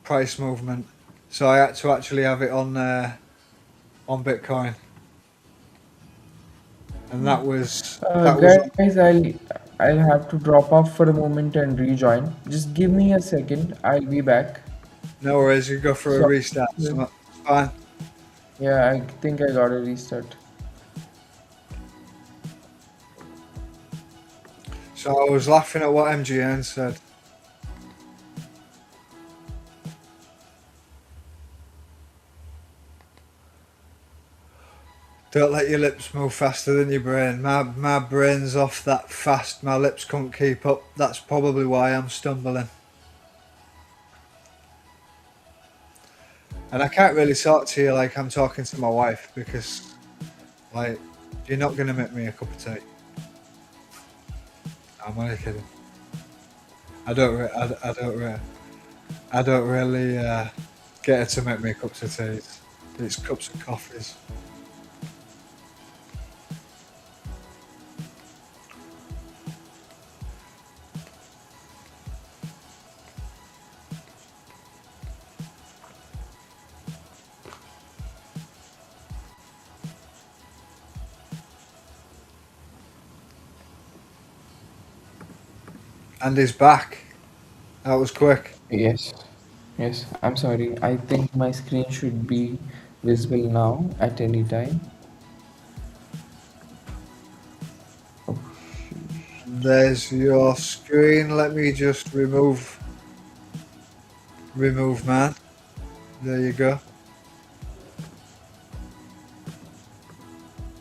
price movement. So I had to actually have it on Bitcoin, and that was Guys, I'll have to drop off for a moment and rejoin. Just give me a second. I'll be back. no worries. You go for a So, restart, so it's fine. yeah, I think I got a restart. So I was laughing at what MGN said. Don't let your lips move faster than your brain. My brain's off that fast. My lips couldn't keep up. That's probably why I'm stumbling. And I can't really talk to you like I'm talking to my wife because, like, you're not gonna make me a cup of tea. I'm only kidding. I don't. I don't really get her to make me cups of tea. It's cups of coffees. And he's back. That was quick. Yes, yes, I'm sorry. I think my screen should be visible now at any time. Oh, There's your screen. Let me just remove man. There you go.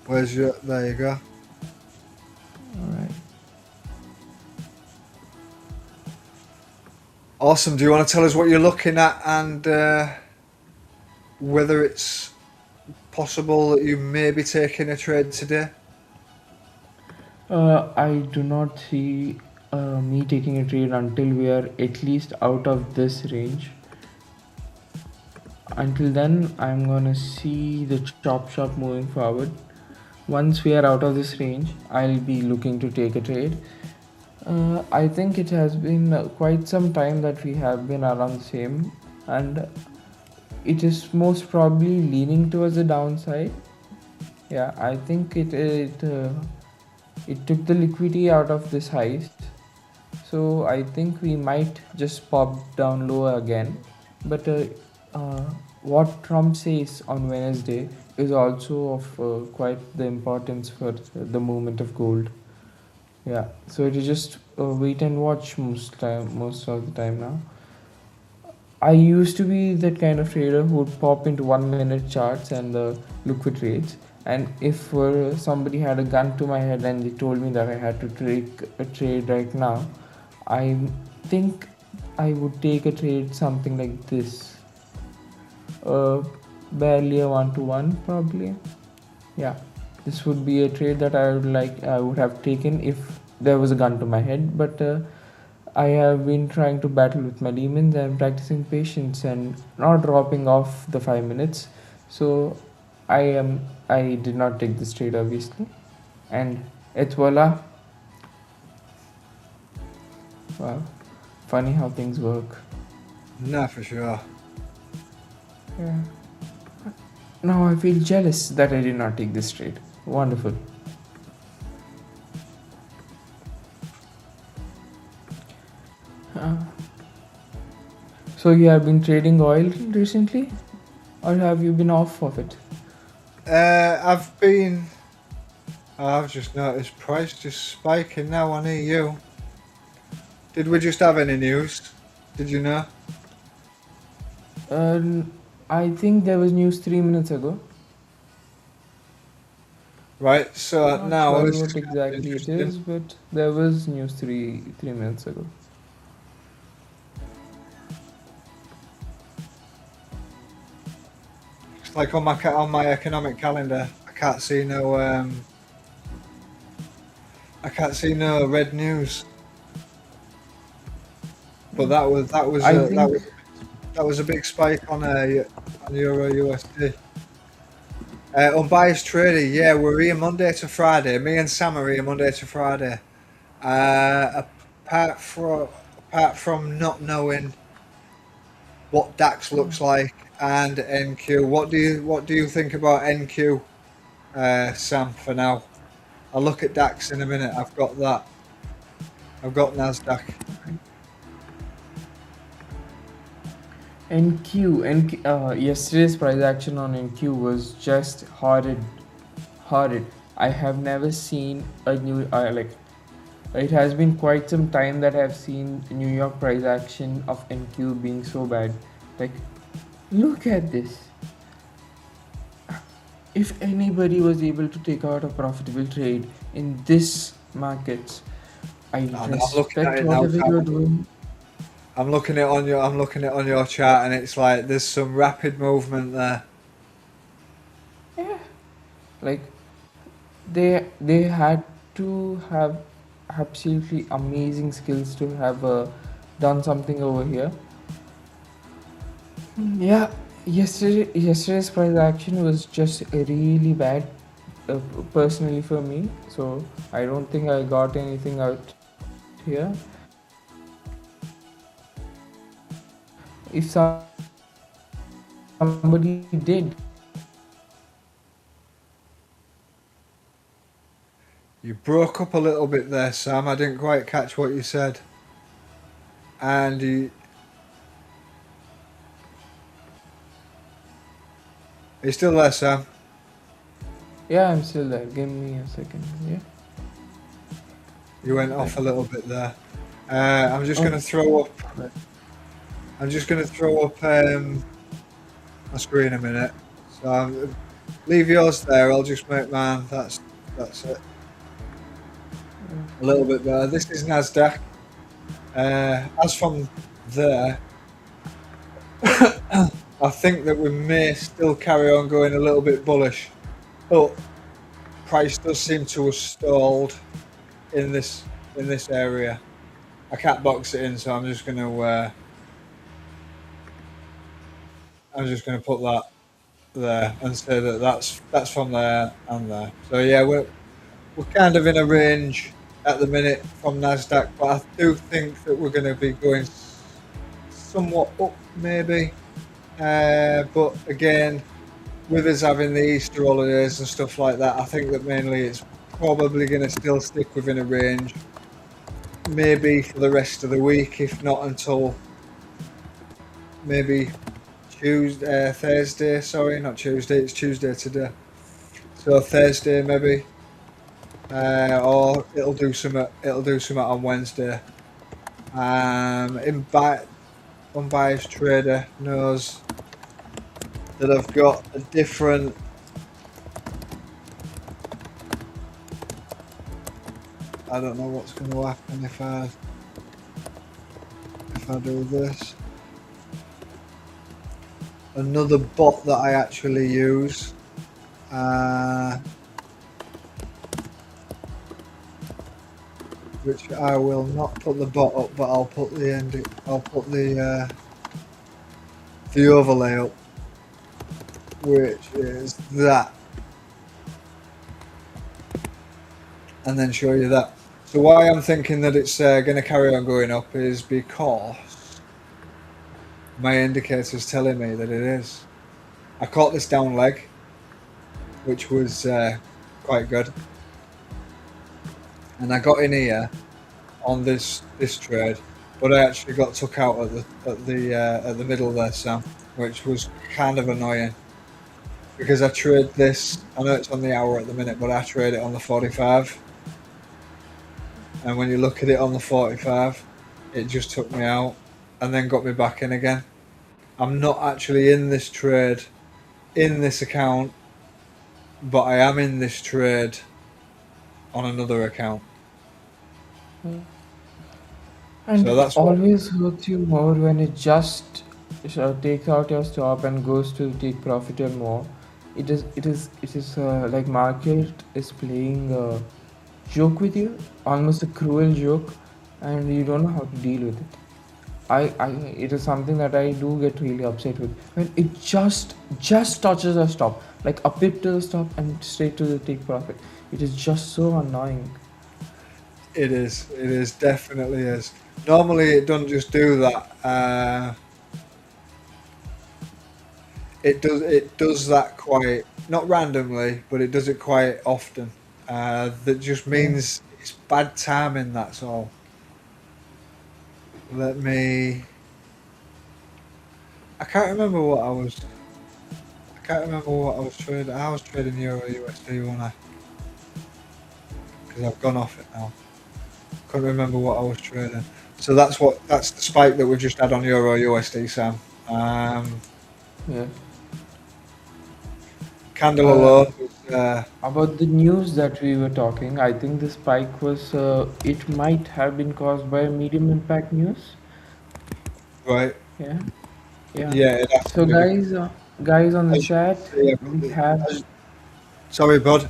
Where's your? There you go. alright. Awesome. Do you want to tell us what you're looking at and whether it's possible that you may be taking a trade today? I do not see me taking a trade until we are at least out of this range. Until then, I'm gonna see the chop shop moving forward. Once we are out of this range, I'll be looking to take a trade. I think it has been quite some time that we have been around the same, and it is most probably leaning towards the downside. Yeah, I think it took the liquidity out of this highs. So I think we might just pop down lower again. But uh, what Trump says on Wednesday is also of quite the importance for the movement of gold. Yeah, so it is just wait and watch most of the time now. I used to be that kind of trader who would pop into 1 minute charts and look for trades. And if somebody had a gun to my head and they told me that I had to take a trade right now, I think I would take a trade something like this. Uh, Barely a 1 to 1, probably. Yeah, this would be a trade that I would have taken if there was a gun to my head. But I have been trying to battle with my demons and practicing patience and not dropping off the 5 minutes. So I did not take this trade obviously, and et voila. Wow, funny how things work. No, for sure. Yeah. Now I feel jealous that I did not take this trade. Wonderful. Uh, so you have been trading oil recently, or have you been off of it? I've just noticed price just spiking now on EU. Did we just have any news? Did you know? I think there was news 3 minutes ago. Right, so Not now sure this is what kind of exactly it interesting. is, but there was news three minutes ago. It's like on my economic calendar, I can't see no red news. But that was I think that was a big spike on Euro USD. Unbiased trader, yeah, we're here Monday to Friday. Me and Sam are here Monday to Friday. Apart from not knowing what DAX looks like and NQ, what do you think about NQ, Sam? For now, I'll look at DAX in a minute. I've got that. I've got Nasdaq. yesterday's price action on NQ was just horrid. I have never seen a new like. It has been quite some time that I've seen New York price action of NQ being so bad. Like, look at this. If anybody was able to take out a profitable trade in this market, I I'm looking at respect it now, whatever you're Sam. doing. I'm looking at on your chart, and it's like there's some rapid movement there. Yeah. Like, they had to have absolutely amazing skills to have done something over here. Yeah, yesterday's price action was just really bad, personally for me. So I don't think I got anything out here. If somebody did, You broke up a little bit there, Sam. I didn't quite catch what you said. And are you still there, Sam? yeah, I'm still there. Give me a second. Yeah. You went off a little bit there. I'm just going to throw up. I'm just going to throw up my screen a minute. So leave yours there. I'll just make mine. That's it. A little bit better. This is Nasdaq. As from there, I think that we may still carry on going a little bit bullish, but price does seem to have stalled in this area. I can't box it in, so I'm just going to put that there and say that that's from there and there. So yeah, we're kind of in a range at the minute from Nasdaq, but I do think that we're going to be going somewhat up, maybe. But again, with us having the Easter holidays and stuff like that, I think that mainly it's probably going to still stick within a range. Maybe for the rest of the week, if not until maybe Thursday. Sorry, not Tuesday. It's Tuesday today. So Thursday maybe, or it'll do some. It'll do some on Wednesday. Unbiased trader knows that I've got a different. I don't know what's going to happen if I do this. Another bot that I actually use. Which I will not put the bot up, but I'll put the overlay up, which is that, and then show you that. So why I'm thinking that it's going to carry on going up is because my indicator's telling me that it is. I caught this down leg, which was quite good, and I got in here on this trade, but I actually got took out at the middle there, Sam, which was kind of annoying because I trade this. I know it's on the hour at the minute, but I trade it on the 45, and when you look at it on the 45, it just took me out and then got me back in again. I'm not actually in this trade in this account, but I am in this trade on another account. And So it that's what, always hurts you more when it just takes out your stop and goes to take profit or more. It is like market is playing a joke with you, almost a cruel joke, and you don't know how to deal with it. It is something that I do get really upset with when it just touches a stop, like a pip to the stop and straight to the take profit. It is just so annoying. it is definitely is. Normally it doesn't just do that. It does that quite, not randomly, but it does it quite often. That just Yeah. means it's bad timing. That's all. Let me. I can't remember what I was. I can't remember what I was trading. I was trading Euro USD, wasn't I? Because I've gone off it now. Couldn't remember what I was trading. So that's the spike that we've just had on Euro USD, Sam. Yeah. Candle Uh, alone was, about the news that we were talking, I think the spike was it might have been caused by medium impact news. right. Yeah. Yeah. Yeah, it has to So be. guys on the As you can chat, see, we have sorry, bud.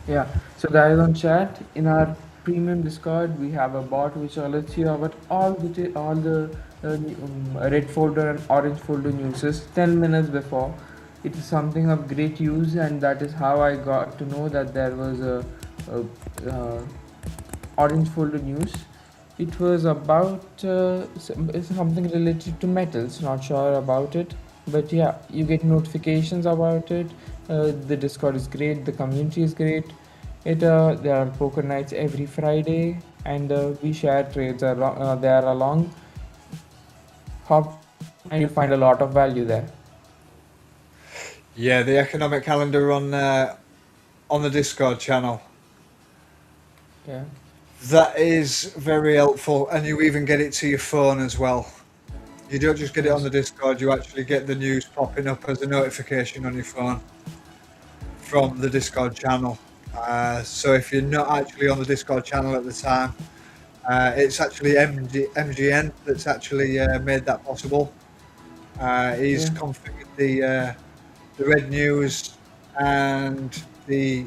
yeah. So guys on chat in our premium Discord, we have a bot which alerts you about all the red folder and orange folder news 10 minutes before. It is something of great use, and that is how I got to know that there was a orange folder news. It was about something related to metals. Not sure about it, but yeah, you get notifications about it. The Discord is great. The community is great. There are poker nights every Friday, and we share trades there along. Hop, and you'll find a lot of value there. Yeah, the economic calendar on the Discord channel. Yeah. That is very helpful, and you even get it to your phone as well. You don't just get it on the Discord; you actually get the news popping up as a notification on your phone from the Discord channel. So if you're not actually on the Discord channel at the time, it's actually MGN that's actually made that possible. He's Yeah. configured the red news and the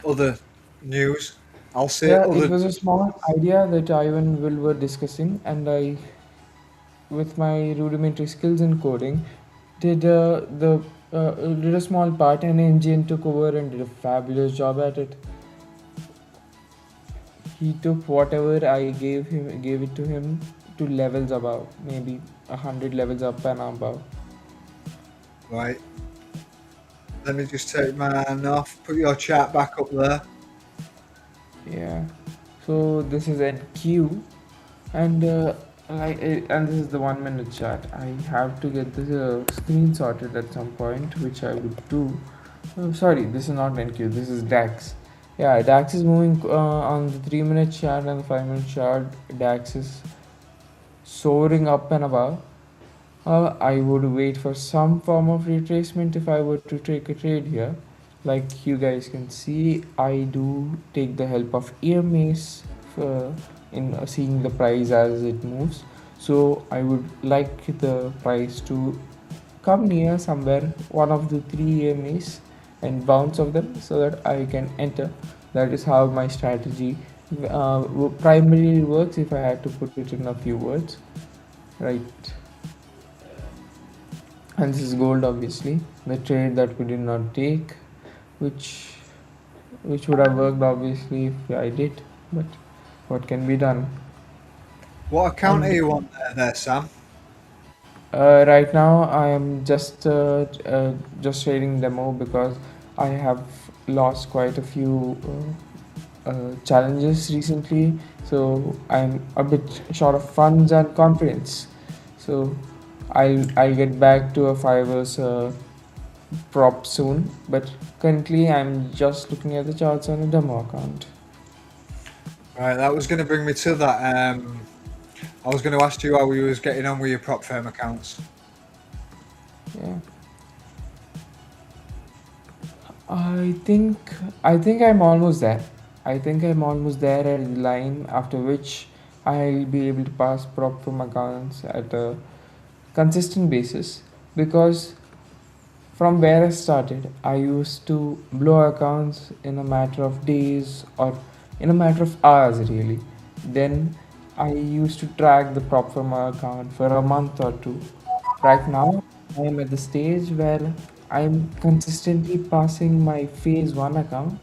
other news. I'll say Yeah, it other. was a small idea that I and Will were discussing, and I, with my rudimentary skills in coding, did did a small part, and NGN took over and did a fabulous job at it. He took whatever I gave it to him, to levels above, maybe 100 levels up and above. Right. Let me just take mine off. Put your chart back up there. Yeah. So this is NQ, and and this is the 1 minute chat. I have to get this screen sorted at some point, which I would do. Oh, sorry, this is not NQ. This is DAX. Yeah, DAX is moving on the 3 minute chart and the 5 minute chart. DAX is soaring up and above. I would wait for some form of retracement if I were to take a trade here. Like you guys can see, I do take the help of EMAs for, in seeing the price as it moves. So I would like the price to come near somewhere one of the three EMAs and bounce of them so that I can enter. That is how my strategy primarily works if I had to put it in a few words. Right. And this is gold, obviously the trade that we did not take, which would have worked obviously if I did, but what can be done. What account are And you on there, Sam? right now I am just trading demo because I have lost quite a few challenges recently, so I'm a bit short of funds and confidence. So I'll get back to a 5 hours prop soon, but currently I'm just looking at the charts on a demo account. Right, that was going to bring me to that. I was going to ask you how you was getting on with your prop firm accounts. Yeah. I think I'm almost there. I think I'm almost there at the line after which I'll be able to pass prop firm accounts at a consistent basis, because from where I started, I used to blow accounts in a matter of days or in a matter of hours, really. Then I used to track the prop firm account for a month or two. Right now, I am at the stage where I'm consistently passing my phase one account,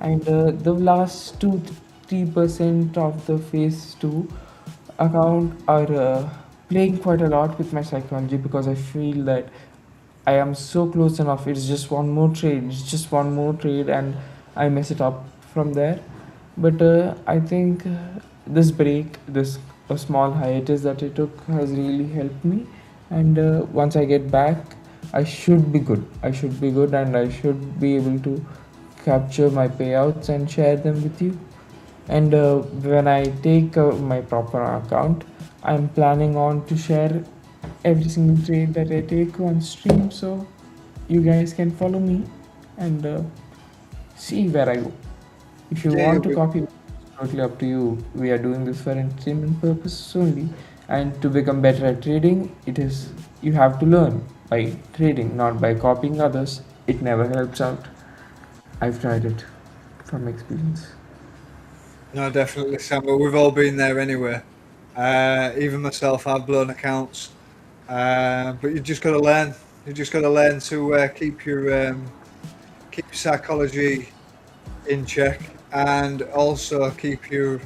and the last 2 3% of the phase two account are playing quite a lot with my psychology, because I feel that I am so close enough. It's just one more trade. It's just one more trade, and I mess it up from there. But I think this break, this a small hiatus that I took, has really helped me. And once I get back, I should be good. I should be good, and I should be able to capture my payouts and share them with you. And when I take my proper account, I'm planning on to share every single trade that I take on stream, so you guys can follow me and see where I go. If you Yeah, want you'll to be, copy, it's totally up to you. We are doing this for entertainment purposes only, and to become better at trading, it is you have to learn by trading, not by copying others. It never helps out. I've tried it from experience. no, definitely, Sam. But we've all been there anyway. Even myself, I've blown accounts. But you just got to learn. You just got to learn to keep your psychology in check, and also keep your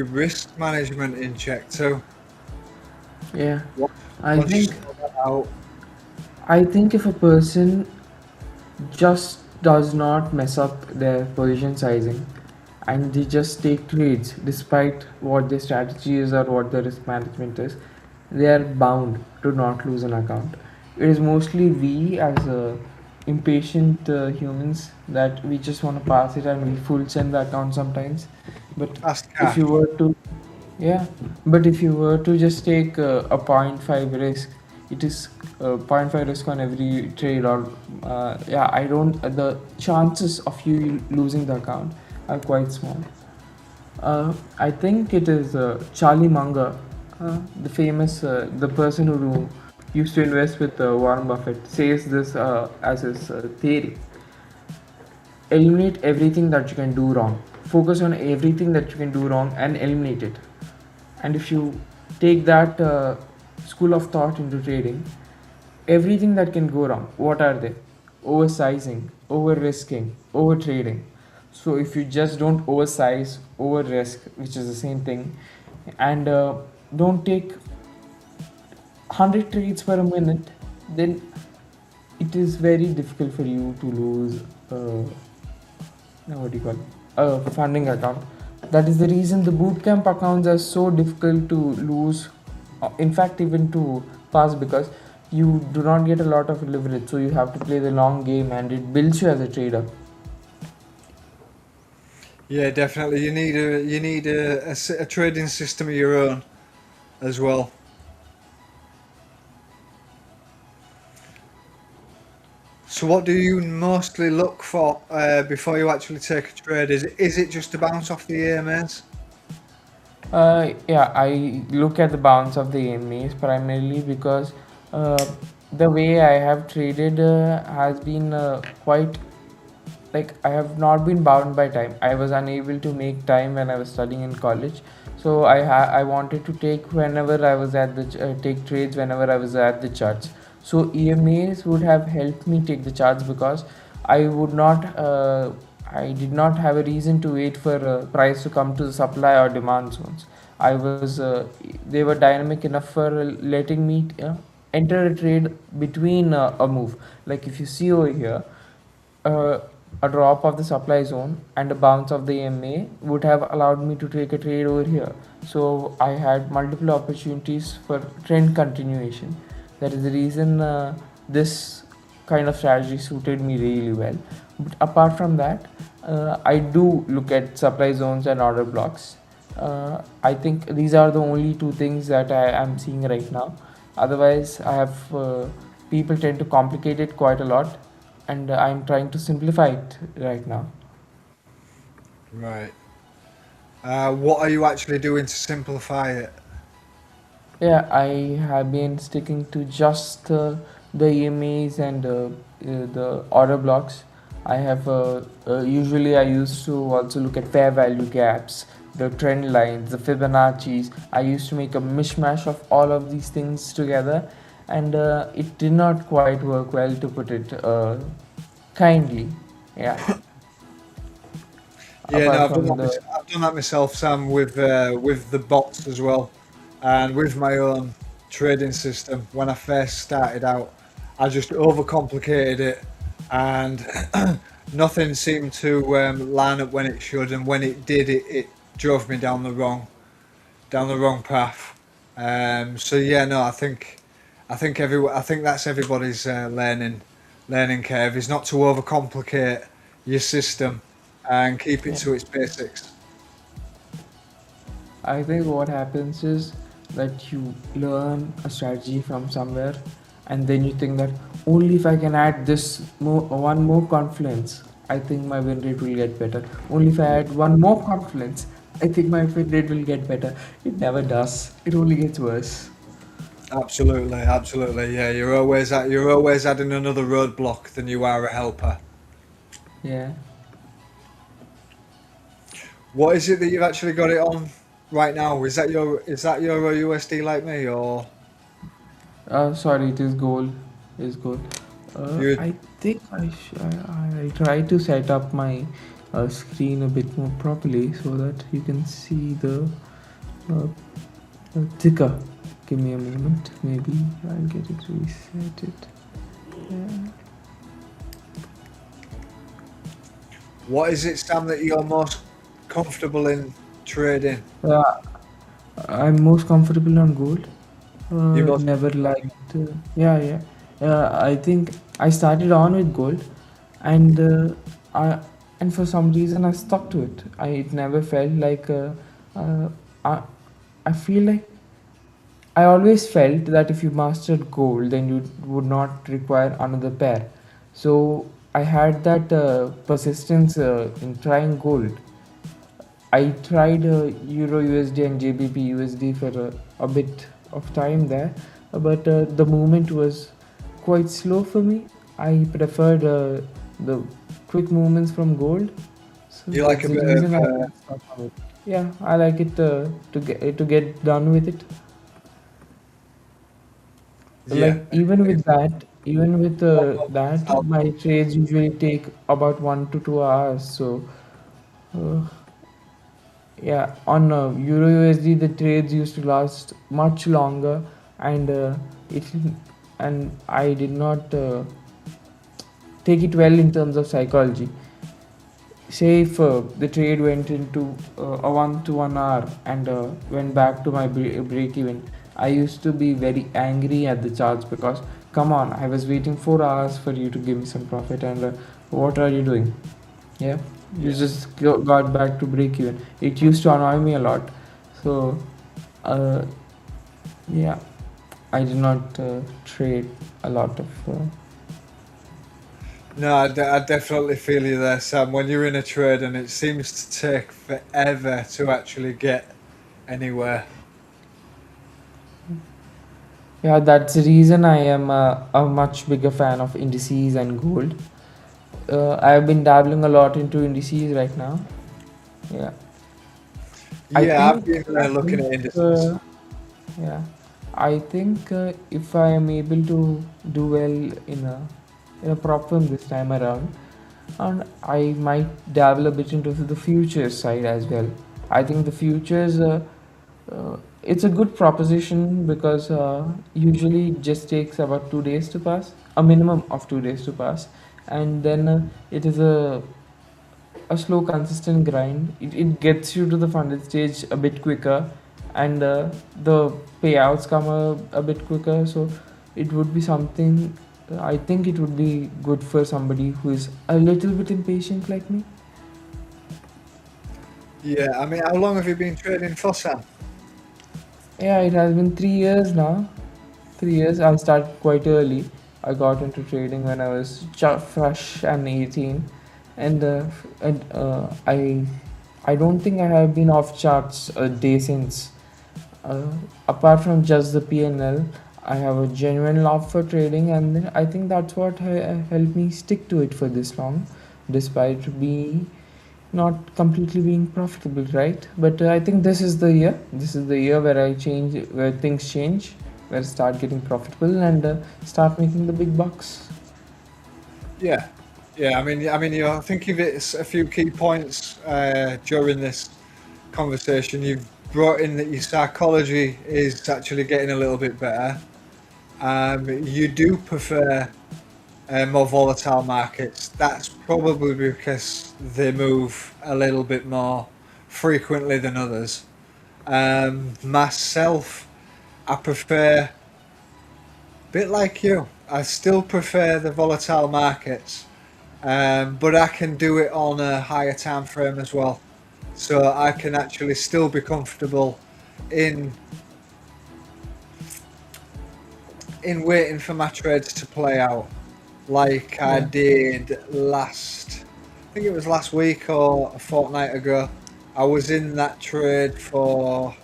risk management in check too. Yeah, Once I once you think sort that out, if a person just does not mess up their position sizing and they just take trades despite what their strategy is or what their risk management is, they are bound to not lose an account. It is mostly we as impatient humans that we just want to pass it and we full send the account sometimes. But fast if cash. you were to yeah, but if you were to just take a point 0.5 risk, it is 0.5 risk on every trade, or yeah, I don't. The chances of you losing the account are quite small. I think it is Charlie Munger, the famous, the person who used to invest with Warren Buffett, says this as his theory. Eliminate everything that you can do wrong. Focus on everything that you can do wrong and eliminate it. And if you take that school of thought into trading, everything that can go wrong, what are they? Oversizing, over risking, over trading. So if you just don't oversize, over risk, which is the same thing, and don't take 100 trades per minute, then it is very difficult for you to lose. What do you call it? A funding account. That is the reason the bootcamp accounts are so difficult to lose. In fact, even to pass, because you do not get a lot of leverage, so you have to play the long game, and it builds you as a trader. Yeah, definitely. You need a trading system of your own as well. So, what do you mostly look for before you actually take a trade? Is it just to bounce off the AMAs? Yeah, I look at the bounce of the AMAs primarily because uh, the way I have traded has been quite, like, I have not been bound by time. I was unable to make time when I was studying in college, so I wanted to take whenever I was at the take trades whenever I was at the charts. So EMAs would have helped me take the charts because I would not. I did not have a reason to wait for price to come to the supply or demand zones. I was they were dynamic enough for letting me enter a trade between a move. Like if you see over here, uh, a drop of the supply zone and a bounce of the EMA would have allowed me to take a trade over here. So I had multiple opportunities for trend continuation. That is the reason this kind of strategy suited me really well. But apart from that, I do look at supply zones and order blocks. I think these are the only two things that I am seeing right now. Otherwise, I have people tend to complicate it quite a lot, and I'm trying to simplify it right now. Right. What are you actually doing to simplify it? Yeah, I have been sticking to just the EMAs and the order blocks. I have usually I used to also look at fair value gaps, the trend lines, the Fibonacci's. I used to make a mishmash of all of these things together, and it did not quite work well, to put it kindly. Yeah. Yeah, no, Apart from the I've done that myself, Sam, with the bots as well, and with my own trading system. When I first started out, I just overcomplicated it, and nothing seemed to line up when it should, and when it did, it drove me down the wrong path. So yeah, no, I think that's everybody's learning curve is not to overcomplicate your system and keep it yeah. to its basics. I think what happens is that you learn a strategy from somewhere, and then you think that only if I can add this one more confluence, I think my win rate will get better. Only if I add one more confluence, I think my win rate will get better. It never does. It only gets worse. Absolutely, absolutely. Yeah, you're always adding another roadblock than you are a helper. Yeah. What is it that you've actually got it on right now? Is that your USD like me, or Sorry, it is goal. Is goal. you? I think I try to set up my screen a bit more properly so that you can see the uh, ticker. Give me a moment. Maybe I'll get it reset it. Yeah. What is it, Sam, that you're most comfortable in trading? Uh, I'm most comfortable on gold. You most Never liked. Yeah, yeah. I think I started on with gold, and I and for some reason I stuck to it. It never felt like. Uh, I I feel like I always felt that if you mastered gold, then you would not require another pair. So I had that persistence in trying gold. I tried Euro USD and JBP USD for a bit of time there, but the movement was quite slow for me. I preferred the quick movements from gold, so you like that's a the bit of reason I stuck on it. Yeah, I like it to get done with it. yeah. Like even with Not that, much. my trades usually take about 1 to 2 hours. So Uh, yeah, on Euro USD, the trades used to last much longer, and it and I did not take it well in terms of psychology. Say if the trade went into a 1 to 1 hour and went back to my break even, I used to be very angry at the charts because come on, I was waiting 4 hours for you to give me some profit, and what are you doing? Yeah, you Yeah. just got back to break even. It used to annoy me a lot. So uh, yeah, I did not trade a lot of No, I definitely feel you there, Sam. When you're in a trade and it seems to take forever to actually get anywhere. yeah, that's the reason I am a much bigger fan of indices and gold. I've been dabbling a lot into indices right now. Yeah, I Yeah, I've think been I looking think at indices. yeah, I think if I am able to do well in a prop firm this time around, and I might dabble a bit into the futures side as well. I think the futures it's a good proposition because usually it just takes about 2 days to pass, a minimum of 2 days to pass, and then it is a slow, consistent grind. It gets you to the funded stage a bit quicker, and the payouts come a bit quicker. So it would be something. I think it would be good for somebody who is a little bit impatient like me. Yeah, I mean, how long have you been trading for, Sam? Yeah, it has been 3 years now. 3 years. I started quite early. I got into trading when I was fresh and 18, and I don't think I have been off charts a day since. Uh, Apart from just the PNL, I have a genuine love for trading, and I think that's what helped me stick to it for this long, despite being not completely being profitable, right? But I think this is the year. This is the year where where things change, where I start getting profitable and start making the big bucks. Yeah, yeah. I mean, I think you've hit a few key points during this conversation. You've brought in that your psychology is actually getting a little bit better. You do prefer more volatile markets. That's probably because they move a little bit more frequently than others. Myself, I prefer, a bit like you, I still prefer the volatile markets, but I can do it on a higher time frame as well. So I can actually still be comfortable in waiting for my trades to play out, like I Yeah, did last. I think it was last week or a fortnight ago. I was in that trade for.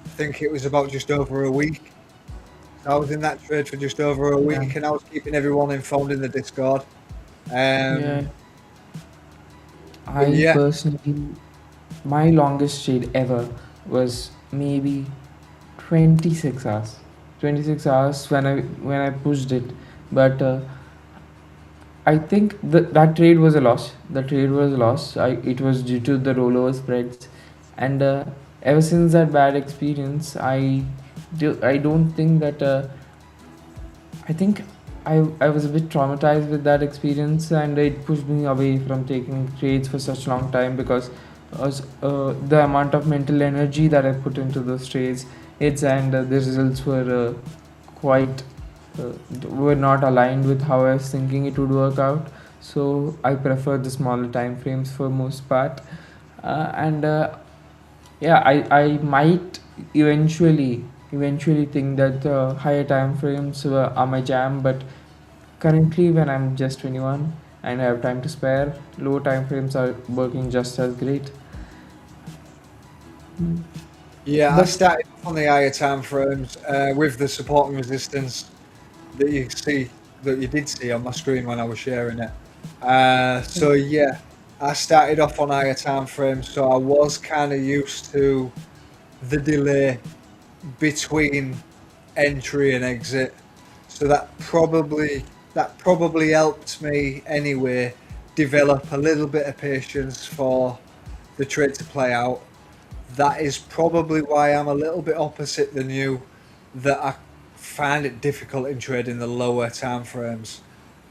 I think it was about just over a week. I was in that trade for just over a yeah, week, and I was keeping everyone informed in the Discord. yeah. Um, but I yeah, personally, my longest trade ever was maybe 26 hours. 26 hours when I pushed it, but I think that trade was a loss. The trade was a loss. It was due to the rollover spreads, and ever since that bad experience, I don't think that I think I was a bit traumatized with that experience, and it pushed me away from taking trades for such long time because the amount of mental energy that I put into those trades, the results quite were not aligned with how I was thinking it would work out. So I prefer the smaller time frames for most part, and yeah, I might eventually think that higher time frames are my jam, but currently when I'm just 21 and I have time to spare, low time frames are working just as great. Mm. yeah, I But started off on the higher time frames with the support and resistance that you see, that you did see on my screen when I was sharing it. So yeah, I started off on higher time frames, so I was kind of used to the delay between entry and exit. So that probably helped me anyway develop a little bit of patience for the trade to play out. That is probably why I'm a little bit opposite than you, that I find it difficult in trading the lower time frames,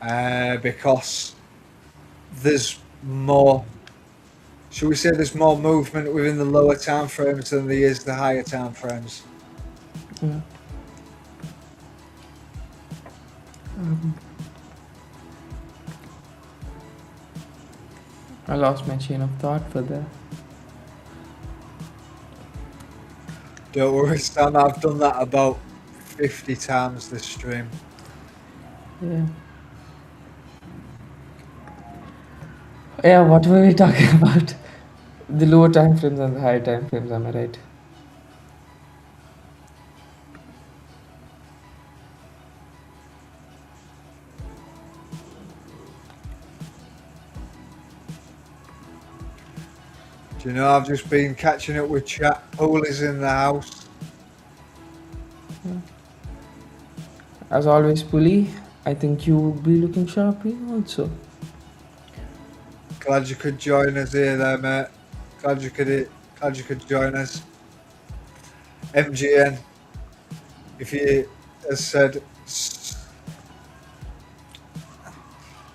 because there's more. Should we say there's more movement within the lower time frames than there is the higher time frames? Yeah. I lost my chain of thought for that. Don't worry, Sam. I've done that about 50 times this stream. Yeah. Yeah, what were we talking about? The lower time frames and the higher time frames, am I right? Do you know, I've just been catching up with chat. Pool is in the house. As always, Puli, I think you would be looking sharply also. Glad you could join us here, there, mate. Glad you could join us. MGN, if you has said,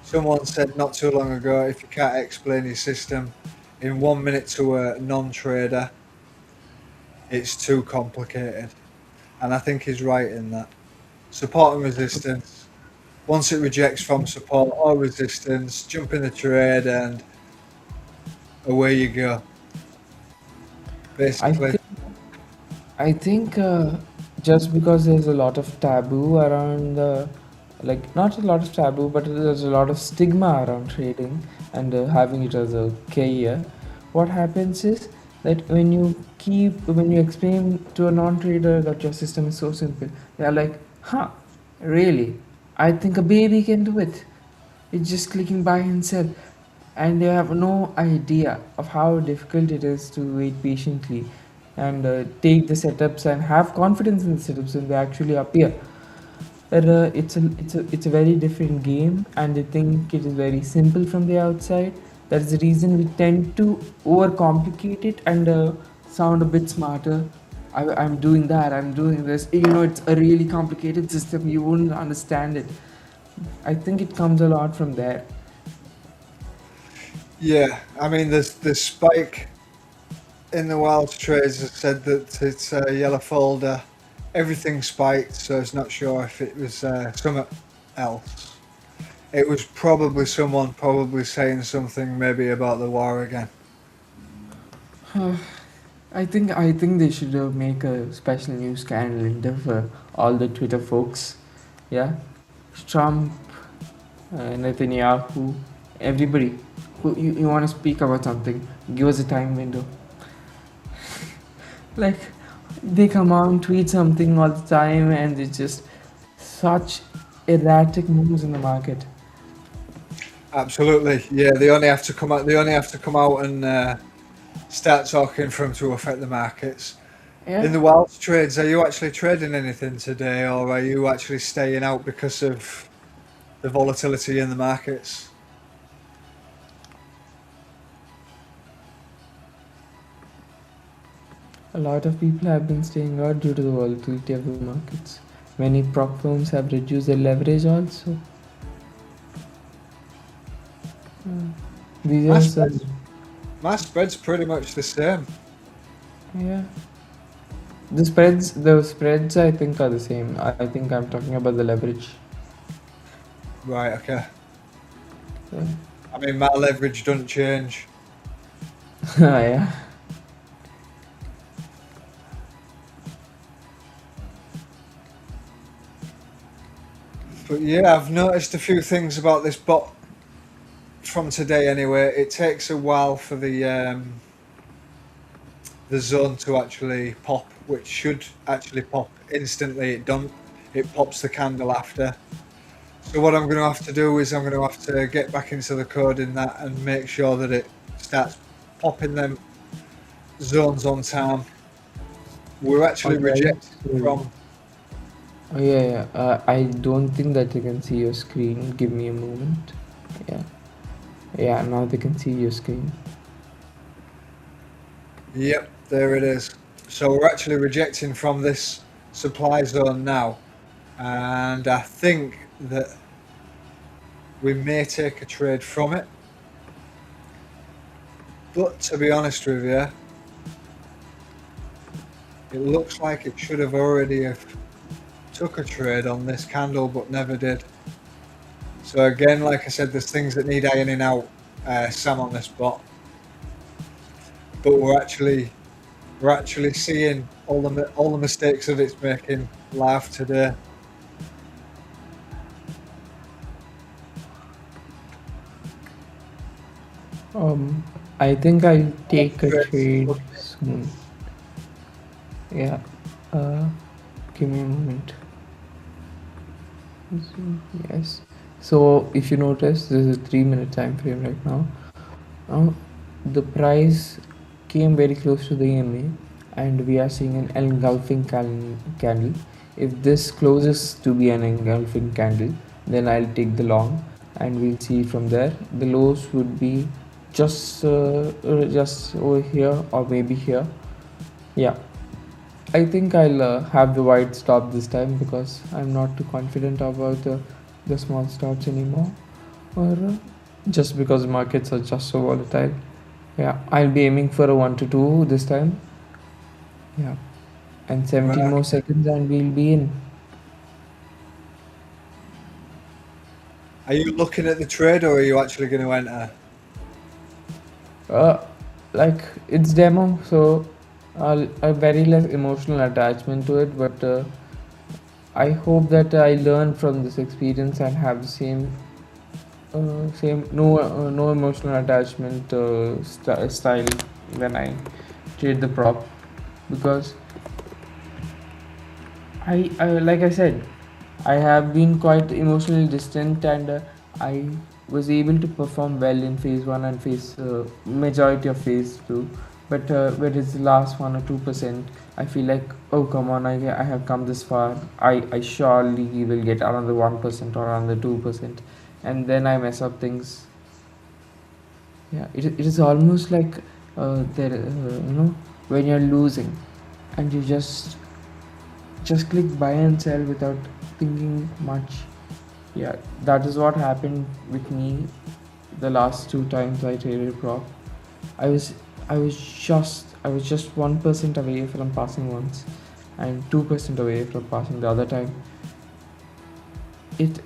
someone said not too long ago, if you can't explain your system in 1 minute to a non-trader, it's too complicated. And I think he's right in that. Support and resistance. Once it rejects from support or resistance, jump in the trade and away you go. Basically. I think just because there's a lot of taboo around like not a lot of taboo, but there's a lot of stigma around trading and having it as a career. What happens is that when you explain to a non-trader that your system is so simple, they're like, "Huh, really? I think a baby can do it. It's just clicking buy and sell." And they have no idea of how difficult it is to wait patiently and take the setups and have confidence in the setups when they actually appear. But it's a very different game, and they think it is very simple from the outside. That's the reason we tend to overcomplicate it and sound a bit smarter. I'm doing that. I'm doing this. It's a really complicated system. You wouldn't understand it. I think it comes a lot from there. Yeah, I mean, the spike in the wild trades has said that it's a yellow folder. Everything spiked, so it's not sure if it was something else. It was probably someone saying something maybe about the war again. I think they should make a special news calendar for all the Twitter folks. Yeah, Trump, Netanyahu, everybody. Who you want to speak about something? Give us a time window. Like they come out, tweet something all the time, and it's just such erratic moves in the market. Absolutely, yeah. They only have to come out. They only have to come out and start talking for them to affect the markets. Yeah. In the wild trades, are you actually trading anything today, or are you actually staying out because of the volatility in the markets? A lot of people have been staying out due to the volatility of the markets. Many prop firms have reduced their leverage also. These My are spread's, some, my spread's pretty much the same. yeah. The spreads I think are the same. I think I'm talking about the leverage. Right, okay. Yeah. I mean, my leverage doesn't change. Yeah. But yeah, I've noticed a few things about this bot from today anyway. It takes a while for the zone to actually pop, which should actually pop instantly. It don't. It pops the candle after. So what I'm going to have to do is I'm going to have to get back into the code in that and make sure that it starts popping them zones on time. We're actually Okay. rejected from. Oh, yeah. I don't think that they can see your screen. Give me a moment. Yeah. Yeah, now they can see your screen. Yep, there it is. So we're actually rejecting from this supply zone now, and I think that we may take a trade from it. But to be honest with you, it looks like it should have already have took a trade on this candle, but never did. So again, like I said, there's things that need ironing out, Sam, on this spot. But we're actually seeing all the mistakes that it's making live today. I think I'll take a Trades. trade soon. Yeah. Give me a moment. Yes. So if you notice, this is a 3 minute time frame right now. Now the price came very close to the EMA, and we are seeing an engulfing candle. If this closes to be an engulfing candle, then I'll take the long, and we'll see from there. The lows would be just over here or maybe here. Yeah, I think I'll have the wide stop this time because I'm not too confident about the small stops anymore, or just because markets are just so volatile. Yeah, I'll be aiming for a 1 to 2 this time. Yeah, and 17 Right. more seconds and we'll be in. Are you looking at the trade, or are you actually going to enter? Like it's demo, so a very less emotional attachment to it, but I hope that I learn from this experience and have the same no emotional attachment style when I trade the prop, because I like I said, I have been quite emotionally distant, and I was able to perform well in phase one and phase majority of phase two. But where it's the last 1 or 2%, I feel like, oh come on, I have come this far. I surely will get another 1% or another 2%, and then I mess up things. Yeah, it is almost like there when you're losing, and you just click buy and sell without thinking much. Yeah, that is what happened with me the last two times I traded prop. I was I was just 1% away from passing once, and 2% away from passing the other time. It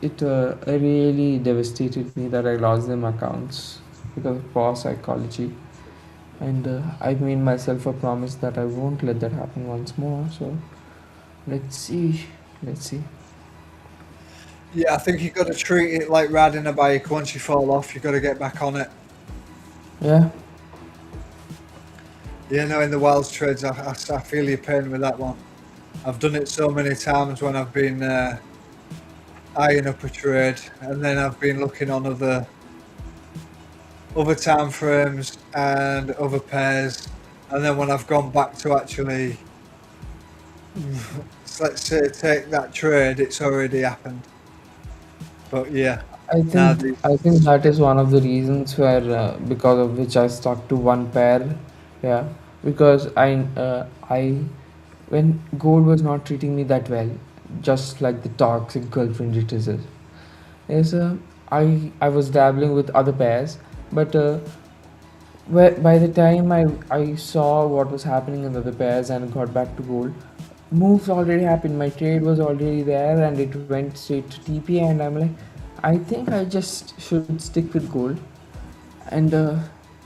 really devastated me that I lost them accounts because of poor psychology, and I made myself a promise that I won't let that happen once more. So let's see, let's see. Yeah, I think you've got to treat it like riding a bike. Once you fall off, you've got to get back on it. Yeah. Yeah, no, in the wilds trades, I feel your pain with that one. I've done it so many times when I've been eyeing up a trade, and then I've been looking on other time frames and other pairs, and then when I've gone back to actually, let's say, take that trade, it's already happened. But yeah, I now think I think that is one of the reasons where because of which I stuck to one pair. Yeah, because I when gold was not treating me that well, just like the toxic girlfriend it is I was dabbling with other pairs, but by the time I saw what was happening in the other pairs and got back to gold, moves already happened. My trade was already there and it went straight to TP, and I'm like, I think I just should stick with gold. And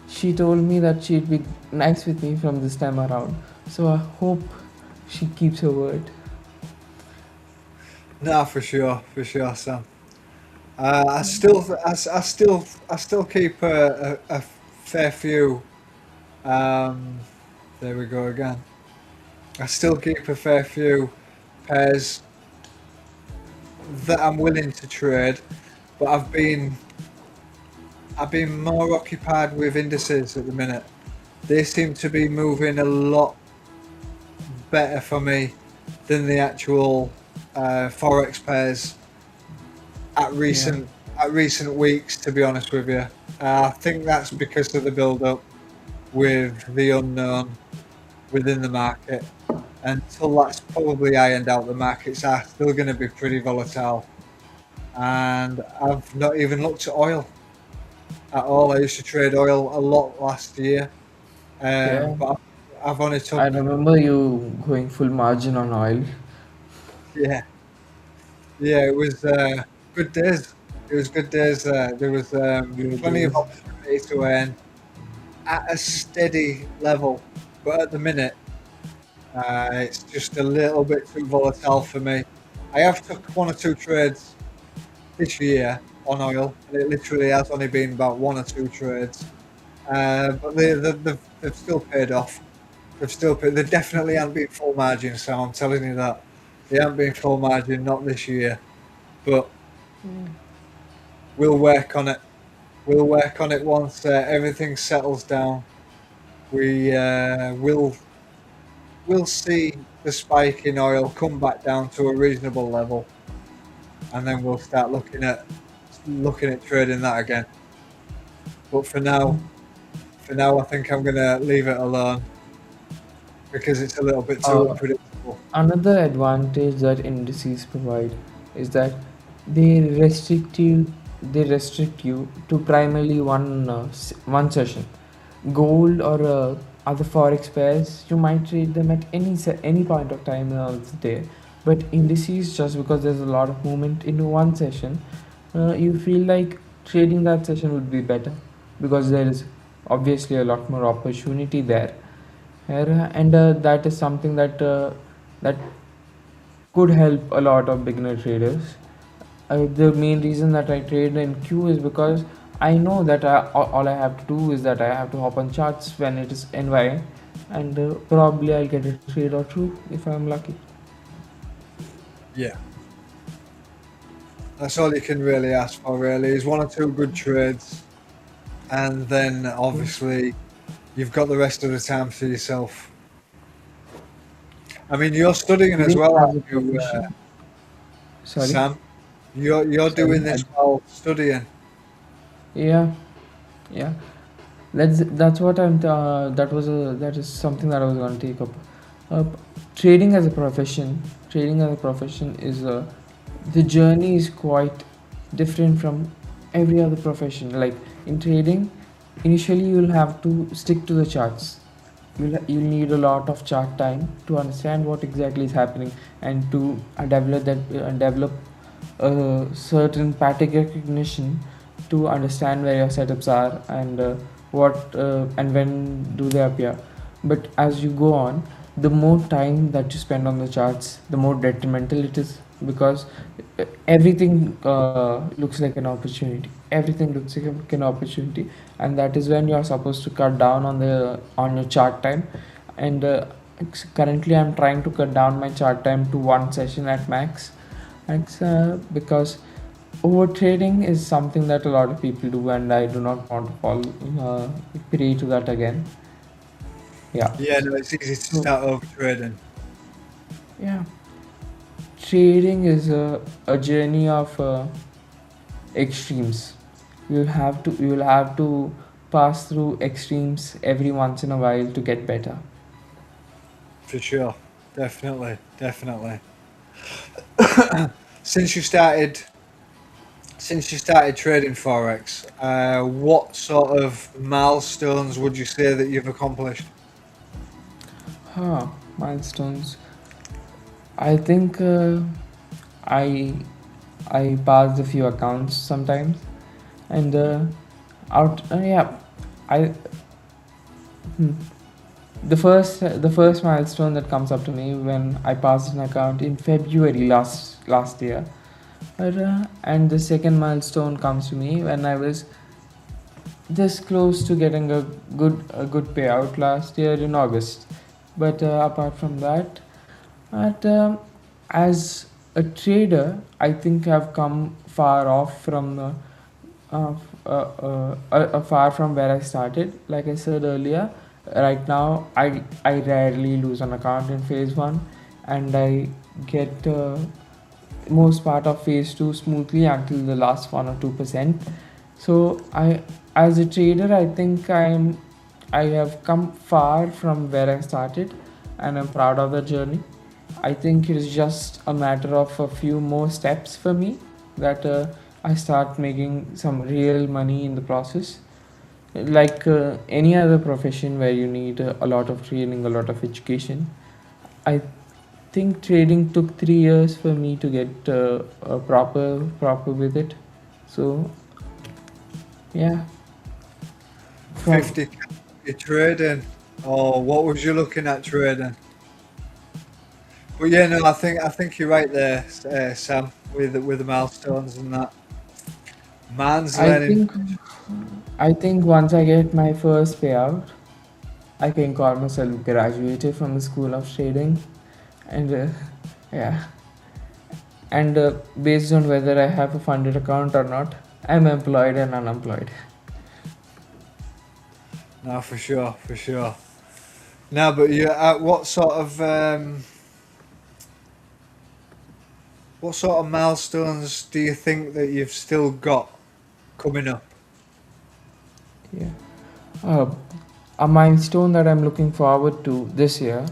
she told me that she'd be nice with me from this time around. So I hope she keeps her word. no, for sure, Sam. I still keep a fair few. Um, there we go again. I still keep a fair few pairs that I'm willing to trade, but I've been more occupied with indices at the minute. They seem to be moving a lot better for me than the actual forex pairs at Yeah. recent weeks. To be honest with you, I think that's because of the build up with the unknown. within the market. Until that's probably ironed out, the markets are still going to be pretty volatile. And I've not even looked at oil at all. I used to trade oil a lot last year, Yeah, but I've only I took, remember you going full margin on oil. yeah, yeah, it was good days. It was good days there. There was It plenty of is. opportunity to earn at a steady level, but at the minute, it's just a little bit too volatile for me. I have took one or two trades this year on oil, and it literally has only been about one or two trades. But they've still paid off. They've still paid. They definitely haven't been full margin, so I'm telling you that. They haven't been full margin, not this year. But we'll work on it. We'll work on it once everything settles down. We will see the spike in oil come back down to a reasonable level, and then we'll start looking at trading that again. But for now, I think I'm gonna leave it alone because it's a little bit too Uh, unpredictable. Another advantage that indices provide is that they restrict you to primarily one session. Gold or other forex pairs, you might trade them at any point of time of the day. But indices, just because there's a lot of movement in one session, you feel like trading that session would be better because there is obviously a lot more opportunity there. And that is something that could help a lot of beginner traders. The main reason that I trade in Q is because I know that all I have to do is that I have to hop on charts when it is NY, and probably I'll get a trade or two if I'm lucky. Yeah, that's all you can really ask for. Really, is one or two good trades, and then obviously you've got the rest of the time for yourself. I mean, you're studying as Trading well, as a aren't you, profession. Sorry, Sam? You're sorry. doing this while studying. Yeah, yeah. That's what I'm. That is something that I was going to take up. Uh, trading as a profession. Trading as a profession is the journey is quite different from every other profession. Like in trading, initially you'll have to stick to the charts. You'll need a lot of chart time to understand what exactly is happening and to develop a certain pattern recognition to understand where your setups are and what and when do they appear. But as you go on, the more time that you spend on the charts, the more detrimental it is because everything looks like an opportunity. Everything looks like an opportunity, and that is when you are supposed to cut down on your chart time. And currently, I'm trying to cut down my chart time to one session at max, because over trading is something that a lot of people do, and I do not want to fall prey to that again. Yeah. Yeah, no, it's easy to So start over trading. yeah, trading is a journey of extremes. You'll have to pass through extremes every once in a while to get better. For sure, definitely. Since you started, since you started trading forex, what sort of milestones would you say that you've accomplished? Milestones. I think I I passed a few accounts sometimes, and out yeah, I hmm, the first milestone that comes up to me when I passed an account in February last year. And the second milestone comes to me when I was this close to getting a good payout last year in August. But apart from that, at as a trader, I think I've come far off from far from where I started. Like I said earlier, right now I rarely lose an account in phase one, and I get most part of phase two smoothly until the last 1 or 2%. So as a trader, I think I have come far from where I started, and I'm proud of the journey. I think it is just a matter of a few more steps for me that I start making some real money in the process. Like any other profession where you need a lot of training, a lot of education. I think trading took 3 years for me to get proper with it. So yeah, from 50 you're trading. Oh, what was you looking at trading? But yeah, no, I think you're right there, Sam, with the milestones and that. Man's I learning. think I think once I get my first payout, I can call myself graduated from the school of trading, and yeah, and based on whether I have a funded account or not, I'm employed and unemployed. No, for sure, for sure. No, but yeah, what sort of milestones do you think that you've still got coming up? Yeah. Uh, a milestone that I'm looking forward to this year,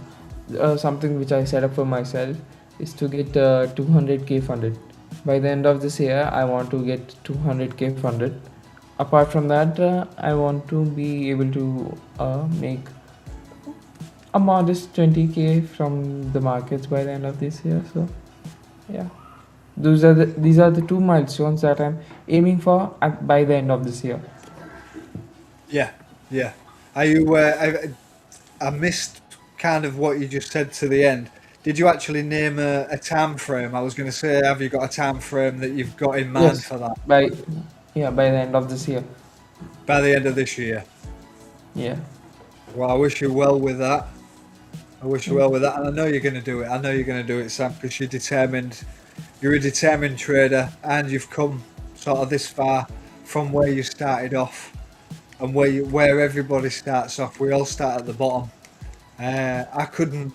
something which I set up for myself, is to get 200k funded. By the end of this year, I want to get 200k funded. Apart from that, I want to be able to make a modest 20k from the markets by the end of this year. So, yeah, these are the two milestones that I'm aiming for by the end of this year. Yeah, yeah. Are you? I missed kind of what you just said to the end. Did you actually name a time frame? I was going to say, have you got a time frame that you've got in mind Yes, for that by yeah, by the end of this year. by the end of this year? Yeah. Well, I wish you well with that. I wish you Thank well you. with that, and I know you're going to do it. I know you're going to do it, Sam, because you're determined. You're a determined trader, and you've come sort of this far from where you started off, and where everybody starts off. We all start at the bottom. I couldn't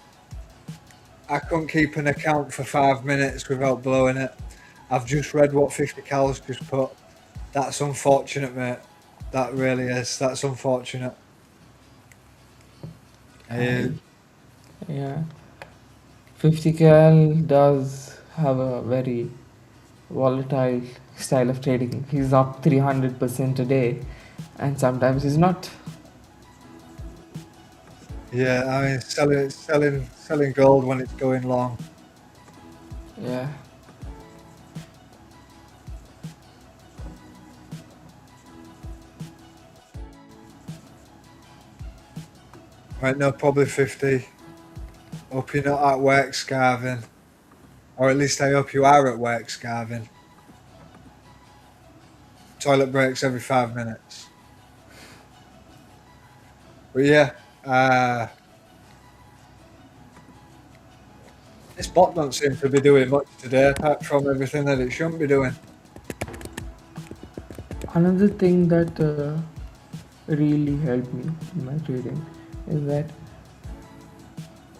keep an account for 5 minutes without blowing it. I've just read what 50 Cal's just put. That's unfortunate, mate. That really is. That's unfortunate. Uh, I yeah. 50 cal does have a very volatile style of trading. He's up 300% a day, and sometimes he's not. yeah, I mean, selling gold when it's going long. Yeah. Right, no, probably 50. Hope you're not at work scarving. Or at least I hope you are at work scarving. Toilet breaks every 5 minutes. But yeah, uh, this bot don't seem to be doing much today, apart from everything that it shouldn't be doing. Another thing that really helped me in my trading is that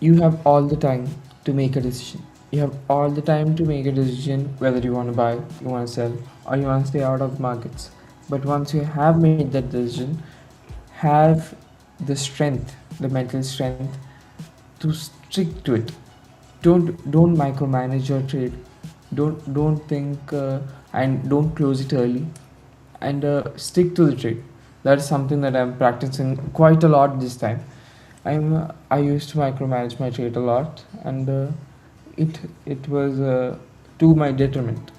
you have all the time to make a decision. You have all the time to make a decision whether you want to buy, you want to sell, or you want to stay out of markets. But once you have made that decision, have the strength, the mental strength to stick to it. Don't micromanage your trade. Don't think and don't close it early, and stick to the trade. That is something that I'm practicing quite a lot this time. I used to micromanage my trade a lot, and it was to my detriment.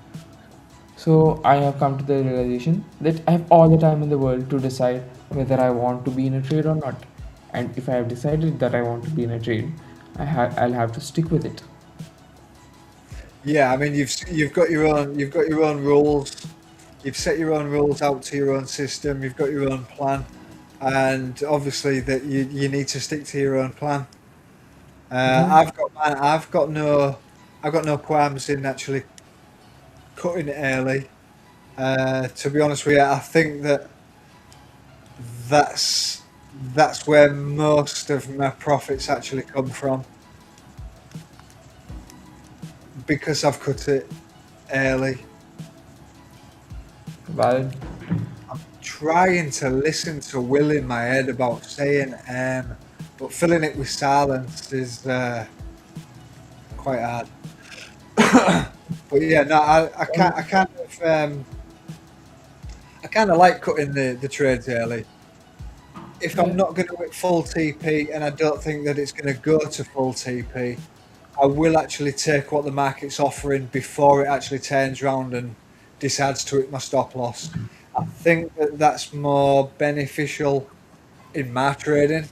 So I have come to the realization that I have all the time in the world to decide whether I want to be in a trade or not. And if I have decided that I want to be in a trade, I'll have to stick with it. Yeah, I mean you've got your own rules. You've set your own rules out to your own system. You've got your own plan, and obviously that you need to stick to your own plan. Yeah. I've got no qualms in actually cutting it early. To be honest with you, I think that's that's where most of my profits actually come from because I've cut it early. Valid. trying to listen to Will in my head about saying but filling it with silence is quite hard. But yeah, no, I can't. I kind of like cutting the trades early. If I'm Yeah, not going to hit full TP, and I don't think that it's going to go to full TP, I will actually take what the market's offering before it actually turns round and decides to hit my stop loss. I think that that's more beneficial in my trading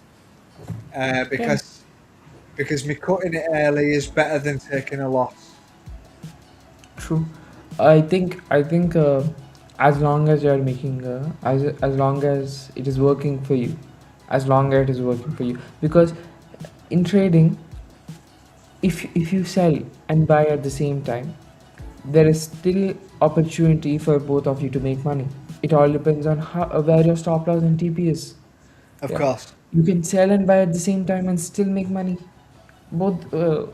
yeah, because me cutting it early is better than taking a loss. true. I think as long as you're making as long as it is working for you, as long as it is working for you, because in trading, if you sell and buy at the same time, there is still opportunity for both of you to make money. It all depends on how where your stop loss and TP is. Of Yeah, course, you can sell and buy at the same time and still make money, both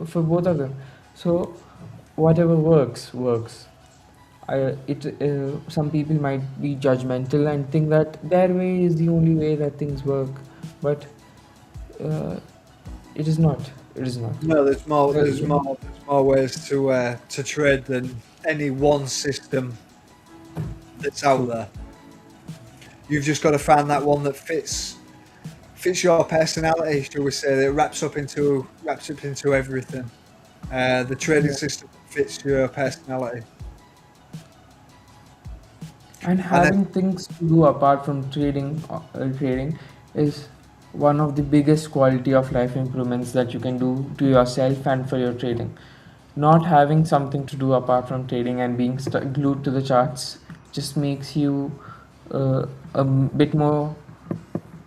for both of them. So whatever works. Some people might be judgmental and think that their way is the only way that things work, but uh, it is not. It is not. no, You know, there's more ways to trade than any one system that's out true. there. You've just got to find that one that fits your personality, shall we say, that wraps up into everything. The trading Yeah. system fits your personality, And and then having things to do apart from trading is one of the biggest quality of life improvements that you can do to yourself and for your trading. Not having something to do apart from trading and being glued to the charts just makes you a bit more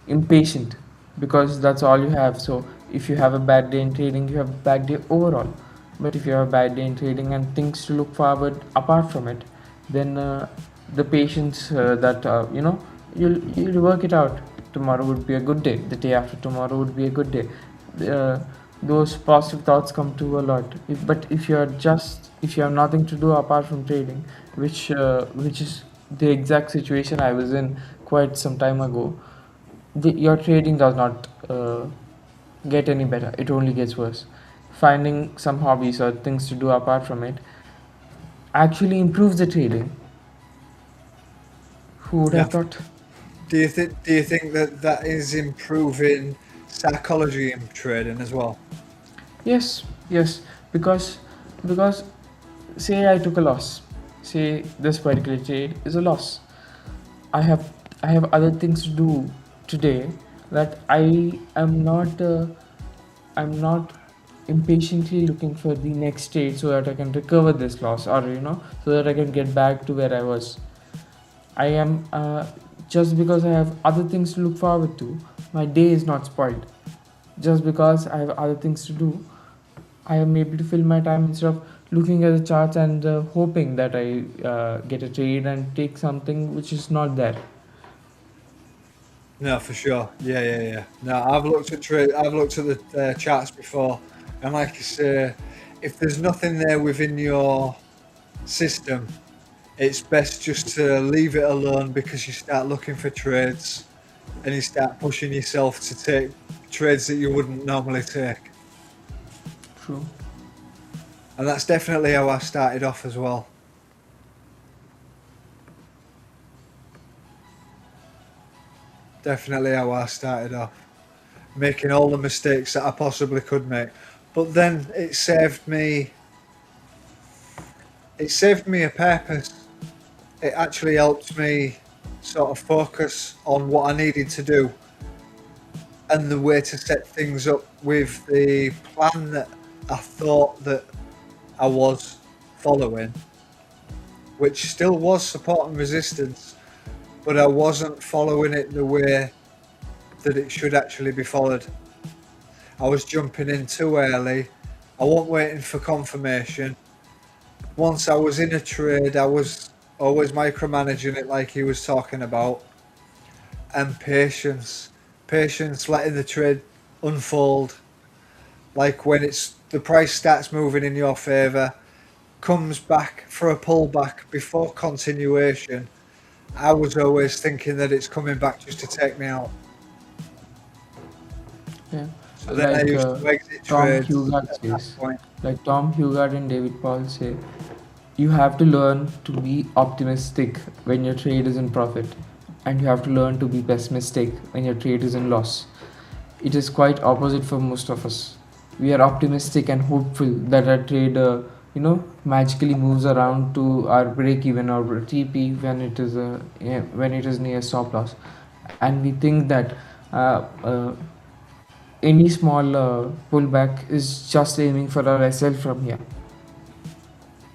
impatient, because that's all you have. So if you have a bad day in trading, you have a bad day overall. But if you have a bad day in trading and things to look forward apart from it, then the patience that you'll work it out. Tomorrow would be a good day. The day after tomorrow would be a good day. Uh, those positive thoughts come to a lot. But if you have nothing to do apart from trading, which is the exact situation I was in quite some time ago, your trading does not get any better, it only gets worse. Finding some hobbies or things to do apart from it actually improves the trading. Who would yeah. have thought? Do you think that that is improving psychology in trading as well? Yes, yes, because say I took a loss, say this particular trade is a loss. I have I have other things to do today that I'm not impatiently looking for the next stage so that I can recover this loss, or so that I can get back to where I was. I am Just because I have other things to look forward to, my day is not spoiled. Just because I have other things to do, I am able to fill my time instead of looking at the charts and hoping that I get a trade and take something which is not there. No, for sure. Yeah. No, I've looked at the charts before, and like you say, if there's nothing there within your system, it's best just to leave it alone because you start looking for trades and you start pushing yourself to take trades that you wouldn't normally take. True. And that's definitely how I started off as well. Definitely how I started off, making all the mistakes that I possibly could make. But then it saved me a purpose. It actually helped me sort of focus on what I needed to do and the way to set things up with the plan that I thought that I was following, which still was support and resistance, but I wasn't following it the way that it should actually be followed. I was jumping in too early. I wasn't waiting for confirmation. Once I was in a trade, I was always micromanaging it like he was talking about, and patience, letting the trade unfold. Like when the price starts moving in your favour, comes back for a pullback before continuation, I was always thinking that it's coming back just to take me out. Yeah, So then I like used to exit Tom trades Hugard at that says, point. like Tom Hugard and David Paul say, you have to learn to be optimistic when your trade is in profit, and you have to learn to be pessimistic when your trade is in loss. It is quite opposite for most of us. We are optimistic and hopeful that our trade, magically moves around to our break even or TP when it is near stop loss, and we think that uh, uh, any small pullback is just aiming for our SL from here.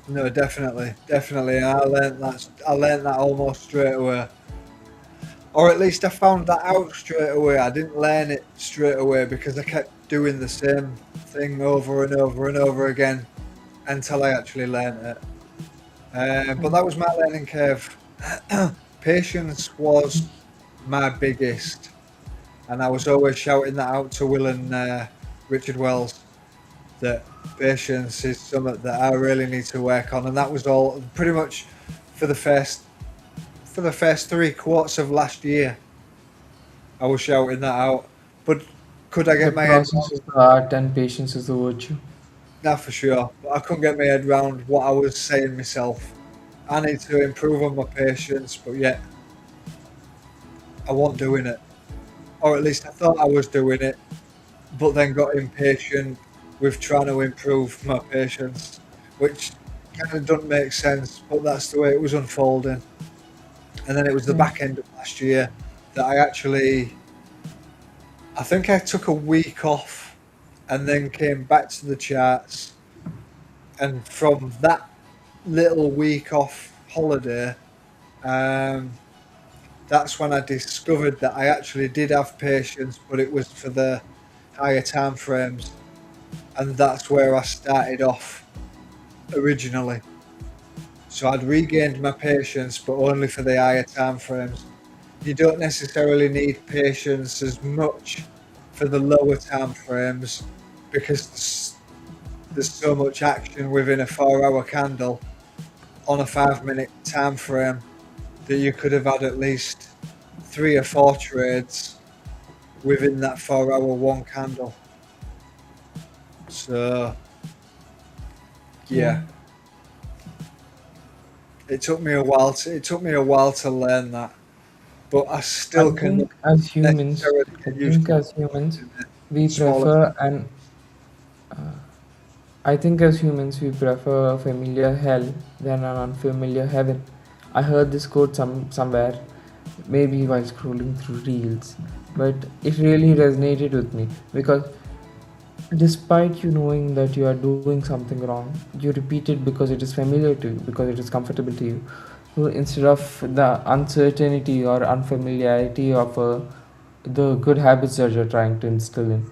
No, definitely, definitely. I learned that. I learned that almost straight away, or at least I found that out straight away. I didn't learn it straight away because I kept doing the same thing over and over and over again until I actually learned it. But that was my learning curve. Patience was my biggest, and I was always shouting that out to Will and Richard Wells, that patience is something that I really need to work on, and that was all pretty much for the first 3 quarters of last year. I was shouting that out, but could I The get my head process is the art and patience is the virtue. Nah, for sure. But I couldn't get my head round what I was saying myself. I need to improve on my patience, but yet I wasn't doing it. Or at least I thought I was doing it, but then got impatient with trying to improve my patience, which kind of doesn't make sense, but that's the way it was unfolding. And then it was the Yeah. back end of last year that I think I took a week off and then came back to the charts. And from that little week off holiday, um, that's when I discovered that I actually did have patience, but it was for the higher time frames, and that's where I started off originally. So I'd regained my patience, but only for the higher time frames. You don't necessarily need patience as much for the lower time frames because there's so much action within a 4 hour candle on a 5 minute time frame that you could have had at least 3 or 4 trades within that 4 hour one candle. So Yeah. yeah, it took me a while to learn that, but I I still can think as humans, necessarily I get used think to it as humans, in the we smaller. prefer and I think as humans we prefer a familiar hell than an unfamiliar heaven. I heard this quote somewhere, maybe while scrolling through reels, but it really resonated with me because despite you knowing that you are doing something wrong, you repeat it because it is familiar to you, because it is comfortable to you. So instead of the uncertainty or unfamiliarity of the good habits that you're trying to instill in.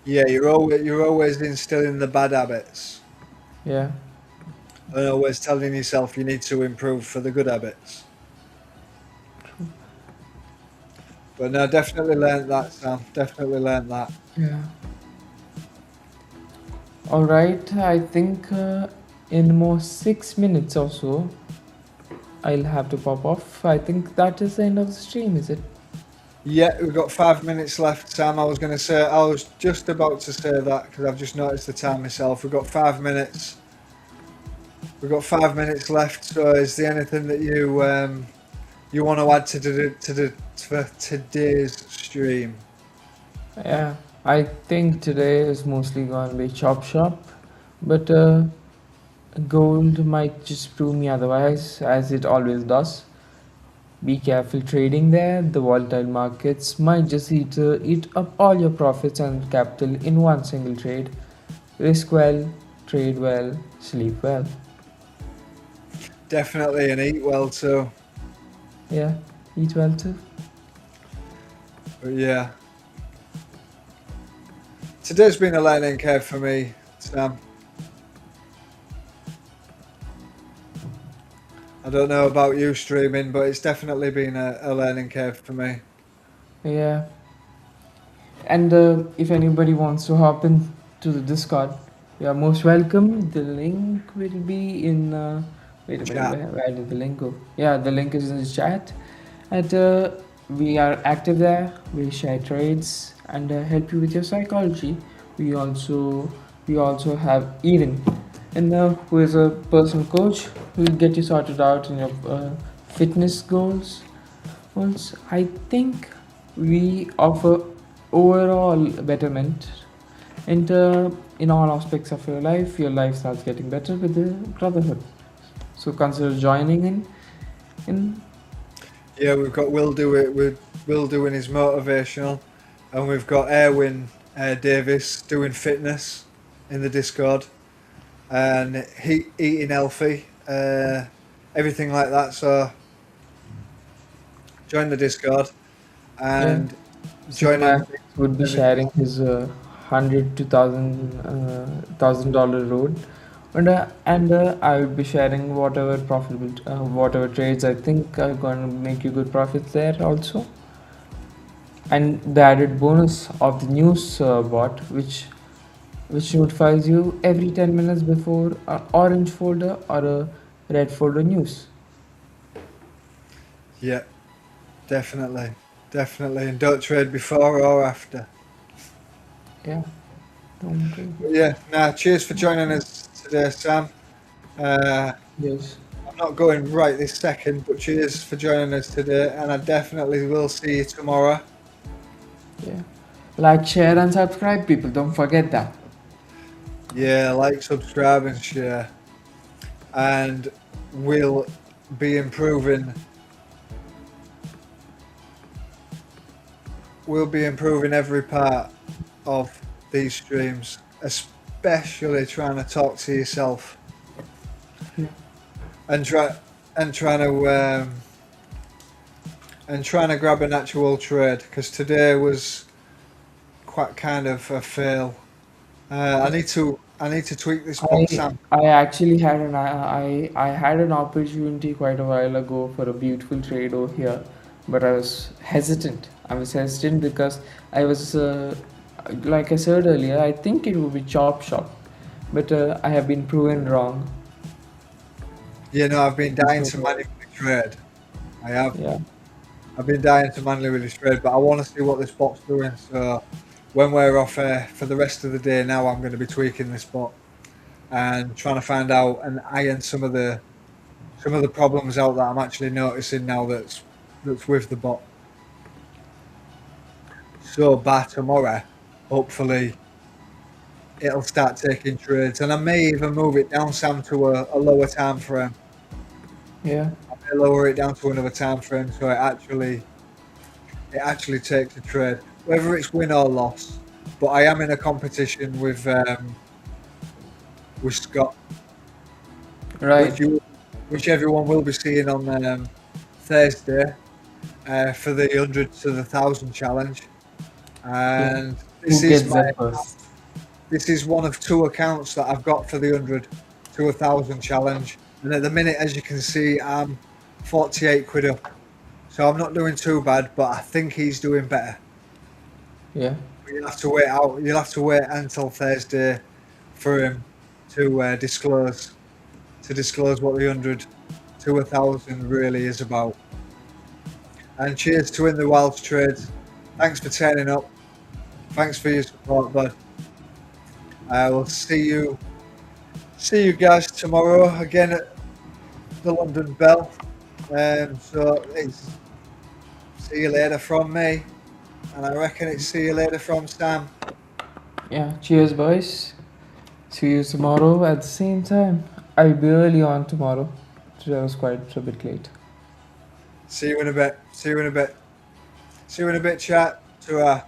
Yeah, you're always instilling the bad habits Yeah. and always telling yourself you need to improve for the good habits. But no, definitely learned that, Sam. Definitely learned that. Yeah. All right. I think in more 6 minutes or so, I'll have to pop off. I think that is the end of the stream, is it? Yeah, we've got 5 minutes left, Sam. I was just about to say that because I've just noticed the time myself. We've got 5 minutes. We've got 5 minutes left. So, is there anything that you want to add for today's stream? Yeah. I think today is mostly going to be chop shop, but gold might just prove me otherwise, as it always does. Be careful trading there. The volatile markets might just eat up all your profits and capital in one single trade. Risk well, trade well, sleep well. Definitely, and eat well too. Yeah, eat well too. But yeah, today's been a learning curve for me, Sam. I don't know about you streaming, but it's definitely been a learning curve for me. Yeah, and if anybody wants to hop into the Discord, you are most welcome. The link will be in Wait a minute, chat. where did the link go? Yeah, the link is in the chat. And we are active there. We share trades and help you with your psychology. We also we also have Eden, and who is a personal coach who will get you sorted out in your fitness goals. Once I think we offer overall betterment and in all aspects of your life starts getting better with the brotherhood. So consider joining in Yeah, we've got Will Do It with Will doing his motivational, and we've got Erwin Davis doing fitness in the Discord, and he eating healthy, everything like that. So join the Discord yeah. and So join in. Max would be sharing his hundred to $1,000 road, and I would be sharing whatever profitable whatever trades I think are going to make you good profits there also. And the added bonus of the news bot, which notifies you every 10 minutes before a orange folder or a red folder news. Yeah, definitely, definitely, and don't trade before or after. Yeah, don't trade. But yeah, nah. Cheers for joining us today, Sam. Uh, Yes. I'm not going right this second, but cheers for joining us today, and I definitely will see you tomorrow. Yeah. Like, share, and subscribe, people. Don't forget that. Yeah, like, subscribe, and share, and we'll be improving. We'll be improving every part of these streams, especially trying to talk to yourself Yeah. and trying to grab an actual trade, because today was quite kind of a fail. I need to tweak this box, I Sam. I actually had I had an opportunity quite a while ago for a beautiful trade over here, but I was hesitant. I was hesitant because I was like I said earlier, I think it would be chop shop, but I have been proven wrong. You know, I've been dying to So, manually trade. I have. yeah, I've been dying to manually trade, but I want to see what this bot's doing. So when we're off air for the rest of the day now, I'm going to be tweaking this bot and trying to find out and iron some of the problems out that I'm actually noticing now that's with the bot. So by tomorrow, hopefully it'll start taking trades, and I may even move it down, Sam, to a lower time frame. yeah, I may lower it down to another time frame so it actually takes a trade, whether it's win or loss. But I am in a competition with Scott, right. which everyone will be seeing on Thursday for the 100 to the 1,000 challenge. Yeah. And Who gets there first? this is one of two accounts that I've got for the 100 to 1,000 challenge. And at the minute, as you can see, I'm 48 quid up. So I'm not doing too bad, but I think he's doing better. Yeah, But you'll have to wait out. You'll have to wait until Thursday for him to disclose what the 100 to 1,000 really is about. And cheers to In the Wilds trades. Thanks for turning up. Thanks for your support, bud. We'll see you guys tomorrow again at the London Bell. So it's see you later from me, and I reckon it's see you later from Sam. yeah. Cheers, boys. See you tomorrow at the same time. I'll be early on tomorrow. Today was quite a bit late. See you in a bit. See you in a bit. See you in a bit, chat. To